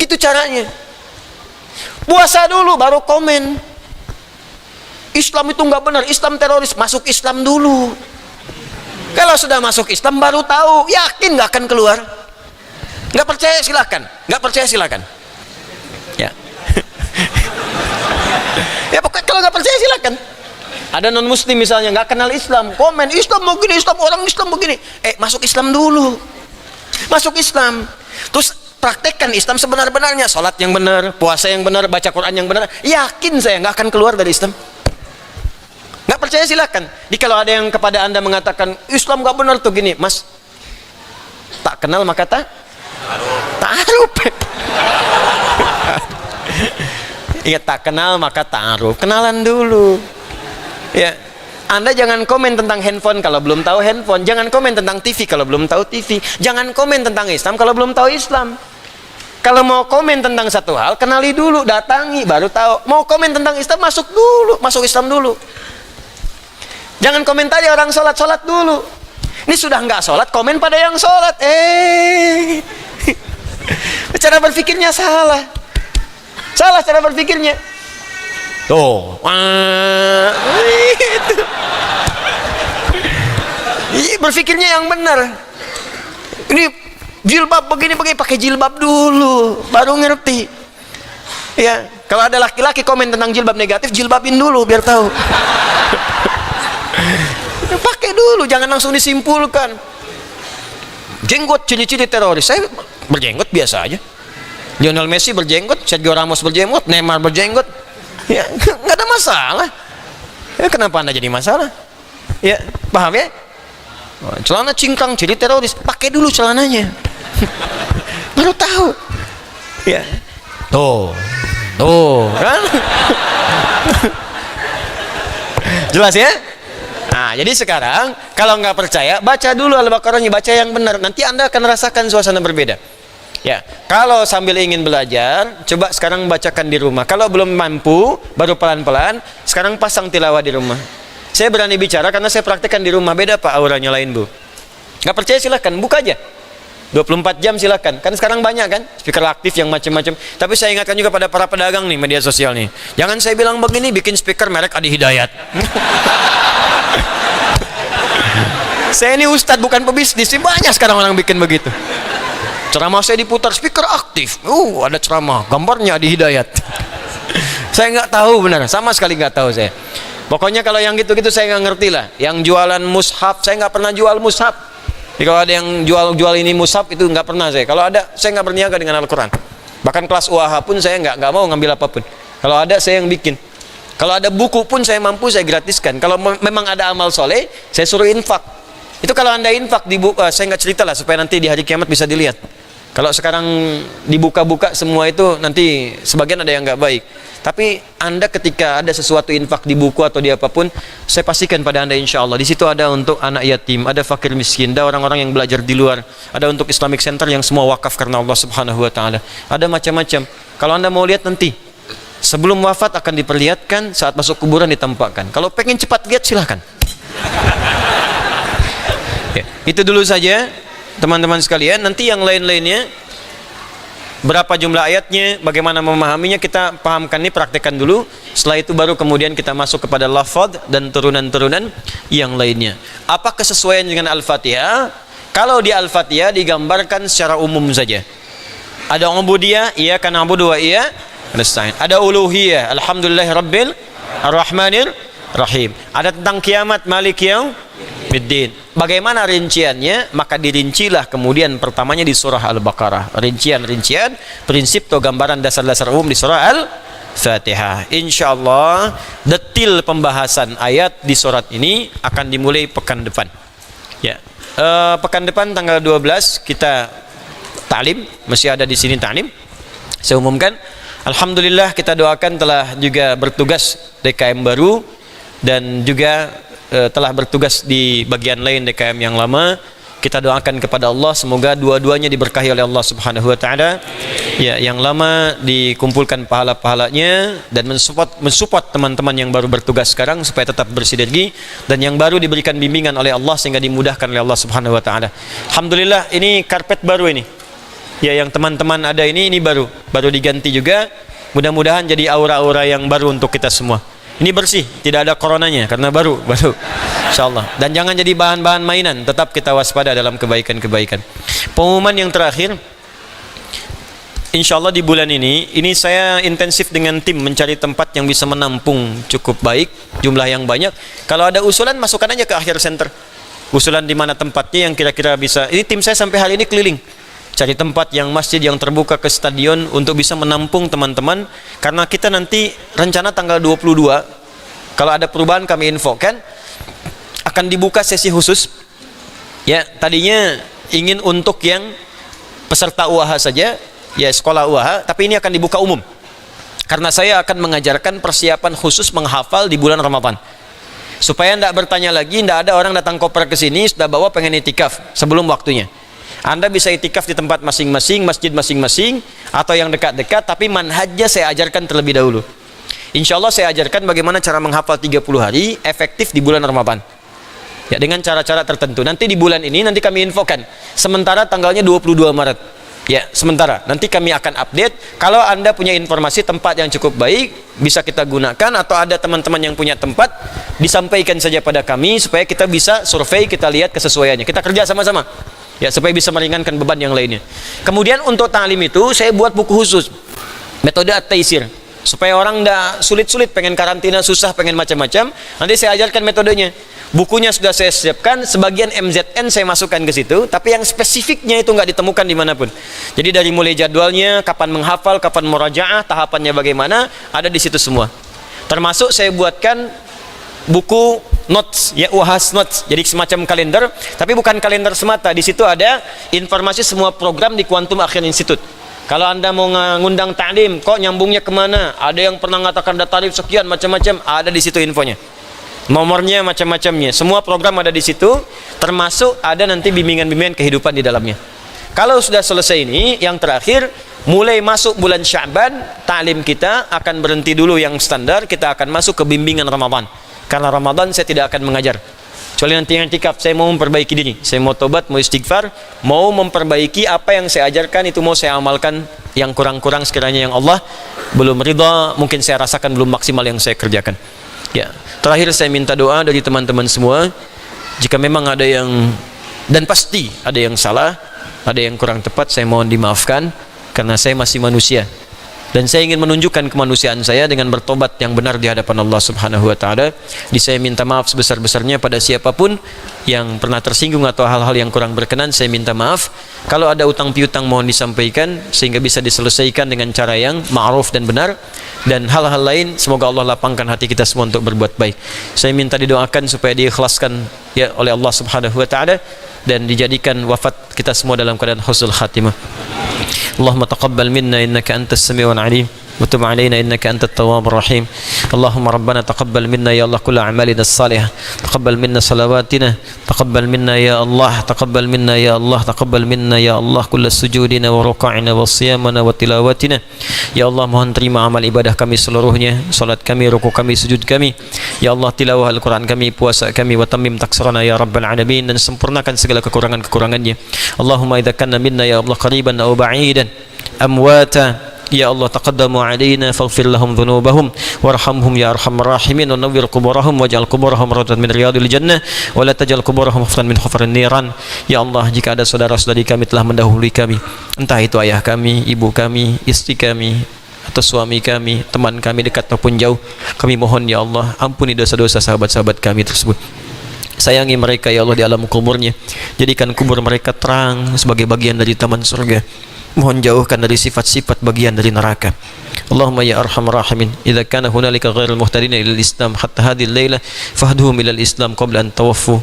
Itu caranya. Puasa dulu baru komen. Islam itu nggak benar, Islam teroris. Masuk Islam dulu. Kalau sudah masuk Islam baru tahu, yakin nggak akan keluar. Nggak percaya silakan, nggak percaya silakan. Ya. Ya pokoknya kalau nggak percaya silakan. Ada non muslim misalnya nggak kenal Islam, komen Islam begini, Islam orang Islam begini. Masuk Islam dulu, masuk Islam, terus praktekkan Islam sebenar-benarnya, sholat yang benar, puasa yang benar, baca Quran yang benar. Yakin saya nggak akan keluar dari Islam. Nggak percaya silakan. Jadi kalau ada yang kepada Anda mengatakan Islam nggak benar tuh gini, Mas, tak kenal maka tak taruh. Ingat, tak kenal maka ta'aruf. Kenalan dulu. Ya. Anda jangan komen tentang handphone kalau belum tahu handphone. Jangan komen tentang TV kalau belum tahu TV. Jangan komen tentang Islam kalau belum tahu Islam. Kalau mau komen tentang satu hal, kenali dulu, datangi, baru tahu. Mau komen tentang Islam, masuk dulu, masuk Islam dulu. Jangan komentari orang sholat dulu. Ini sudah nggak sholat, komen pada yang sholat. Cara berpikirnya salah. Salah cara berpikirnya. Tuh, itu. Berpikirnya yang benar. Ini jilbab begini pakai jilbab dulu, baru ngerti. Ya, kalau ada laki-laki komen tentang jilbab negatif, jilbabin dulu biar tahu. Pakai dulu, jangan langsung disimpulkan. Jenggot ciri-ciri teroris. Saya berjenggot biasa aja. Lionel Messi berjenggot, Sergio Ramos berjenggot, Neymar berjenggot. Ya, nggak ada masalah. Ya, kenapa Anda jadi masalah? Ya, paham ya? Celana cingkrang ciri teroris, pakai dulu celananya. Baru tahu. Ya. Tuh, kan? Jelas ya? Nah, jadi sekarang kalau nggak percaya, baca dulu Al-Baqarahnya, baca yang benar. Nanti Anda akan rasakan suasana berbeda. Ya, kalau sambil ingin belajar, coba sekarang bacakan di rumah. Kalau belum mampu, baru pelan-pelan. Sekarang pasang tilawah di rumah. Saya berani bicara karena saya praktekkan di rumah. Beda Pak auranya lain Bu. Nggak percaya silahkan, buka aja. 24 jam silahkan. Kan sekarang banyak kan speaker aktif yang macam-macam. Tapi saya ingatkan juga pada para pedagang nih media sosial nih. Jangan saya bilang begini, bikin speaker merek Adi Hidayat. Saya ini ustadz bukan pebisnis. Banyak sekarang orang bikin begitu. Ceramah saya diputar speaker aktif. Ada ceramah, gambarnya Adi Hidayat. Saya nggak tahu benar, sama sekali nggak tahu saya. Pokoknya kalau yang gitu-gitu saya nggak ngerti lah. Yang jualan mushaf, saya nggak pernah jual mushaf. Jadi kalau ada yang jual ini mushaf itu nggak pernah saya. Kalau ada, saya nggak berniaga dengan Al-Quran. Bahkan kelas UAH pun saya nggak mau ngambil apapun. Kalau ada saya yang bikin. Kalau ada buku pun saya mampu saya gratiskan. Kalau memang ada amal soleh, saya suruh infak. Itu kalau Anda infak saya nggak cerita lah supaya nanti di hari kiamat bisa dilihat. Kalau sekarang dibuka-buka semua itu nanti sebagian ada yang nggak baik. Tapi Anda ketika ada sesuatu infak di buku atau di apapun, saya pastikan pada Anda insya Allah. Di situ ada untuk anak yatim, ada fakir miskin, ada orang-orang yang belajar di luar, ada untuk Islamic Center yang semua wakaf karena Allah Subhanahu Wa Taala. Ada macam-macam. Kalau Anda mau lihat nanti, sebelum wafat akan diperlihatkan, saat masuk kuburan ditampakkan. Kalau pengen cepat lihat silahkan. Ya, itu dulu saja teman-teman sekalian. Nanti yang lain-lainnya, berapa jumlah ayatnya, bagaimana memahaminya, kita pahamkan ini, praktekkan dulu. Setelah itu baru kemudian kita masuk kepada lafaz dan turunan-turunan yang lainnya. Apa kesesuaian dengan Al-Fatihah? Kalau di Al-Fatihah digambarkan secara umum saja. Ada ubudiyah, iya kan abudu wa iya nasta'in. Ada uluhiyah, alhamdulillahirabbil arrahmanir rahim. Ada tentang kiamat, malik yaumiddin. Bagaimana rinciannya? Maka dirincilah kemudian pertamanya di surah Al-Baqarah. Rincian-rincian, prinsip atau gambaran dasar-dasar umum di surah Al-Fatihah. Insyaallah detil pembahasan ayat di surat ini akan dimulai pekan depan. Ya, pekan depan tanggal 12 kita ta'lim, masih ada di sini ta'lim. Saya umumkan, alhamdulillah kita doakan telah juga bertugas DKM baru dan juga telah bertugas di bagian lain DKM yang lama. Kita doakan kepada Allah semoga dua-duanya diberkahi oleh Allah Subhanahu Wa Taala. Ya, yang lama dikumpulkan pahala-pahalanya dan mensupport teman-teman yang baru bertugas sekarang supaya tetap bersinergi, dan yang baru diberikan bimbingan oleh Allah sehingga dimudahkan oleh Allah Subhanahu Wa Taala. Alhamdulillah ini karpet baru ini. Ya, yang teman-teman ada ini baru diganti juga. Mudah-mudahan jadi aura-aura yang baru untuk kita semua. Ini bersih, tidak ada coronanya karena baru insyaallah. Dan jangan jadi bahan-bahan mainan, tetap kita waspada dalam kebaikan-kebaikan. Pengumuman yang terakhir, insyaallah di bulan ini saya intensif dengan tim mencari tempat yang bisa menampung cukup baik, jumlah yang banyak. Kalau ada usulan masukkan aja ke akhir center. Usulan di mana tempatnya yang kira-kira bisa. Ini tim saya sampai hari ini keliling cari tempat yang masjid yang terbuka ke stadion untuk bisa menampung teman-teman, karena kita nanti rencana tanggal 22 kalau ada perubahan kami infokan akan dibuka sesi khusus. Ya, tadinya ingin untuk yang peserta UAH saja, ya sekolah UAH, tapi ini akan dibuka umum. Karena saya akan mengajarkan persiapan khusus menghafal di bulan Ramadan. Supaya tidak bertanya lagi, tidak ada orang datang koper ke sini sudah bawa pengen itikaf sebelum waktunya. Anda bisa itikaf di tempat masing-masing, masjid masing-masing, atau yang dekat-dekat, tapi manhajnya saya ajarkan terlebih dahulu. Insya Allah saya ajarkan bagaimana cara menghafal 30 hari efektif di bulan Ramadan. Ya, dengan cara-cara tertentu. Nanti di bulan ini nanti kami infokan. Sementara tanggalnya 22 Maret. Ya, sementara. Nanti kami akan update. Kalau Anda punya informasi tempat yang cukup baik, bisa kita gunakan, atau ada teman-teman yang punya tempat, disampaikan saja pada kami supaya kita bisa survei, kita lihat kesesuaiannya. Kita kerja sama-sama. Ya, supaya bisa meringankan beban yang lainnya. Kemudian untuk ta'lim itu saya buat buku khusus. Metode At-Taisir. Supaya orang tidak sulit-sulit, pengen karantina susah, pengen macam-macam, nanti saya ajarkan metodenya. Bukunya sudah saya siapkan, sebagian MZN saya masukkan ke situ, tapi yang spesifiknya itu nggak ditemukan dimanapun. Jadi dari mulai jadwalnya, kapan menghafal, kapan murajaah, tahapannya bagaimana, ada di situ semua. Termasuk saya buatkan buku notes, ya, Wahas Notes, jadi semacam kalender, tapi bukan kalender semata. Di situ ada informasi semua program di Quantum Akhir Institute. Kalau Anda mau ngundang ta'lim, kok nyambungnya kemana? Ada yang pernah mengatakan ada tarif sekian, macam-macam, ada di situ infonya. Nomornya, macam-macamnya. Semua program ada di situ, termasuk ada nanti bimbingan-bimbingan kehidupan di dalamnya. Kalau sudah selesai ini, yang terakhir, mulai masuk bulan Sya'ban, ta'lim kita akan berhenti dulu yang standar, kita akan masuk ke bimbingan Ramadan. Karena Ramadan saya tidak akan mengajar. Kecuali nanti yang i'tikaf, saya mau memperbaiki diri, saya mau tobat, mau istighfar, mau memperbaiki apa yang saya ajarkan, itu mau saya amalkan. Yang kurang-kurang sekiranya yang Allah belum ridha, mungkin saya rasakan belum maksimal yang saya kerjakan. Ya, terakhir saya minta doa dari teman-teman semua. Jika memang ada yang, dan pasti ada yang salah, ada yang kurang tepat, saya mohon dimaafkan, karena saya masih manusia. Dan saya ingin menunjukkan kemanusiaan saya dengan bertobat yang benar di hadapan Allah Subhanahu wa taala. Jadi saya minta maaf sebesar-besarnya pada siapapun yang pernah tersinggung atau hal-hal yang kurang berkenan, saya minta maaf. Kalau ada utang piutang mohon disampaikan sehingga bisa diselesaikan dengan cara yang ma'ruf dan benar. Dan hal-hal lain semoga Allah lapangkan hati kita semua untuk berbuat baik. Saya minta didoakan supaya diikhlaskan ya oleh Allah Subhanahu wa taala dan dijadikan wafat kita semua dalam keadaan husnul khatimah. Allahumma taqabbal minna innaka antas samiul alim wa tub alaina innaka antat tawwabur rahim. Allahumma rabbana taqabbal minna ya Allah kull a'malina as-salihah. Taqabbal minna salawatina, taqabbal minna ya Allah, taqabbal minna ya Allah, taqabbal minna ya Allah kull sujudina wa ruka'ina wa siyamana wa tilawatina. Ya Allah, mohon terima amal ibadah kami seluruhnya, salat kami, ruku kami, sujud kami. Ya Allah, tilawah Al-Quran kami, puasa kami, wa tammim taksirana ya Rabbal Alamin, dan sempurnakan segala kekurangan-kekurangannya. Allahumma idza kana minna ya Allah qariban aw ba'idan amwata ya Allah taqaddamu alaina faghfir lahum dhunubahum warhamhum ya arhamar rahimin wa nawwir quburahum waj'al quburahum rawdatan min riyadil jannah wa la taj'al quburahum huftan min hufarin niran. Ya Allah, jika ada saudara-saudari kami telah mendahului kami, entah itu ayah kami, ibu kami, istri kami, atau suami kami, teman kami dekat ataupun jauh, kami mohon ya Allah ampuni dosa-dosa sahabat-sahabat kami tersebut. Sayangi mereka ya Allah di alam kuburnya, jadikan kubur mereka terang sebagai bagian dari taman surga. Mohon jauhkan dari sifat-sifat bagian dari neraka. Allahumma ya arhamar rahimin, idza kana hunalika ghairul muhtadin ila al-islam hatta hadhihi al-laila fahdhum ila al-islam qabla an tawaffu.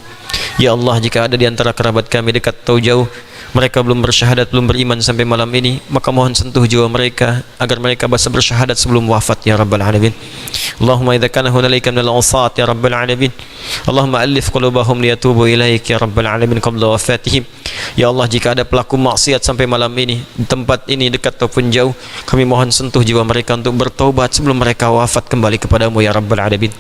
Ya Allah, jika ada di antara kerabat kami dekat atau jauh, mereka belum bersyahadat, belum beriman sampai malam ini, maka mohon sentuh jiwa mereka agar mereka bisa bersyahadat sebelum wafat ya Rabbal Alamin. Allahumma idza kana hunalika minal usat ya Rabbal Alamin, Allahumma alif qulubahum liyatubu ilaik ya Rabbal Alamin qabla wafatihim. Ya Allah, jika ada pelaku maksiat sampai malam ini di tempat ini dekat ataupun jauh, kami mohon sentuh jiwa mereka untuk bertaubat sebelum mereka wafat kembali kepadamu ya Rabbal Alamin.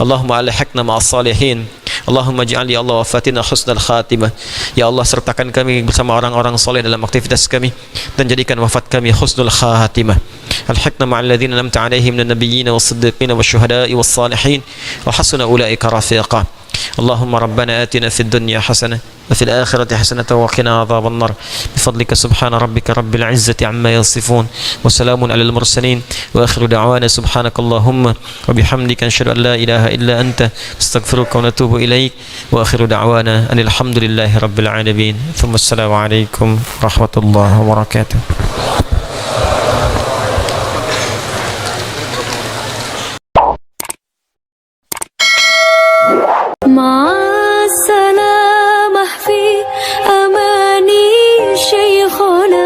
Allahumma alhiqna ma'as salihin, Allahumma ja'al ya Allah wafatina husnal khatimah. Ya Allah, sertakan kami bersama orang-orang soleh dalam aktivitas kami dan jadikan wafat kami husnul khatimah. Alhiqna ma'al ladzina an'amta 'alaihim minan nabiyyin was-siddiqin wasyuhada'i was-salihin wa hasuna ulaika rafiqa. Allahumma rabbana atina fid dunya hasanah wa fil akhirati hasanatan wa qina adzabannar. Bifadlika subhana rabbika rabbil izzati amma yasifun wa salamun alal mursalin wa akhiru da'wana subhanakallahumma wa bihamdika asyhadu an la ilaha illa anta astaghfiruka wa atubu ilaik wa akhiru da'wana anil hamdulillahi rabbil alamin. Thumma assalamu alaikum warahmatullahi wabarakatuh. مع السلامة في أماني شيخنا.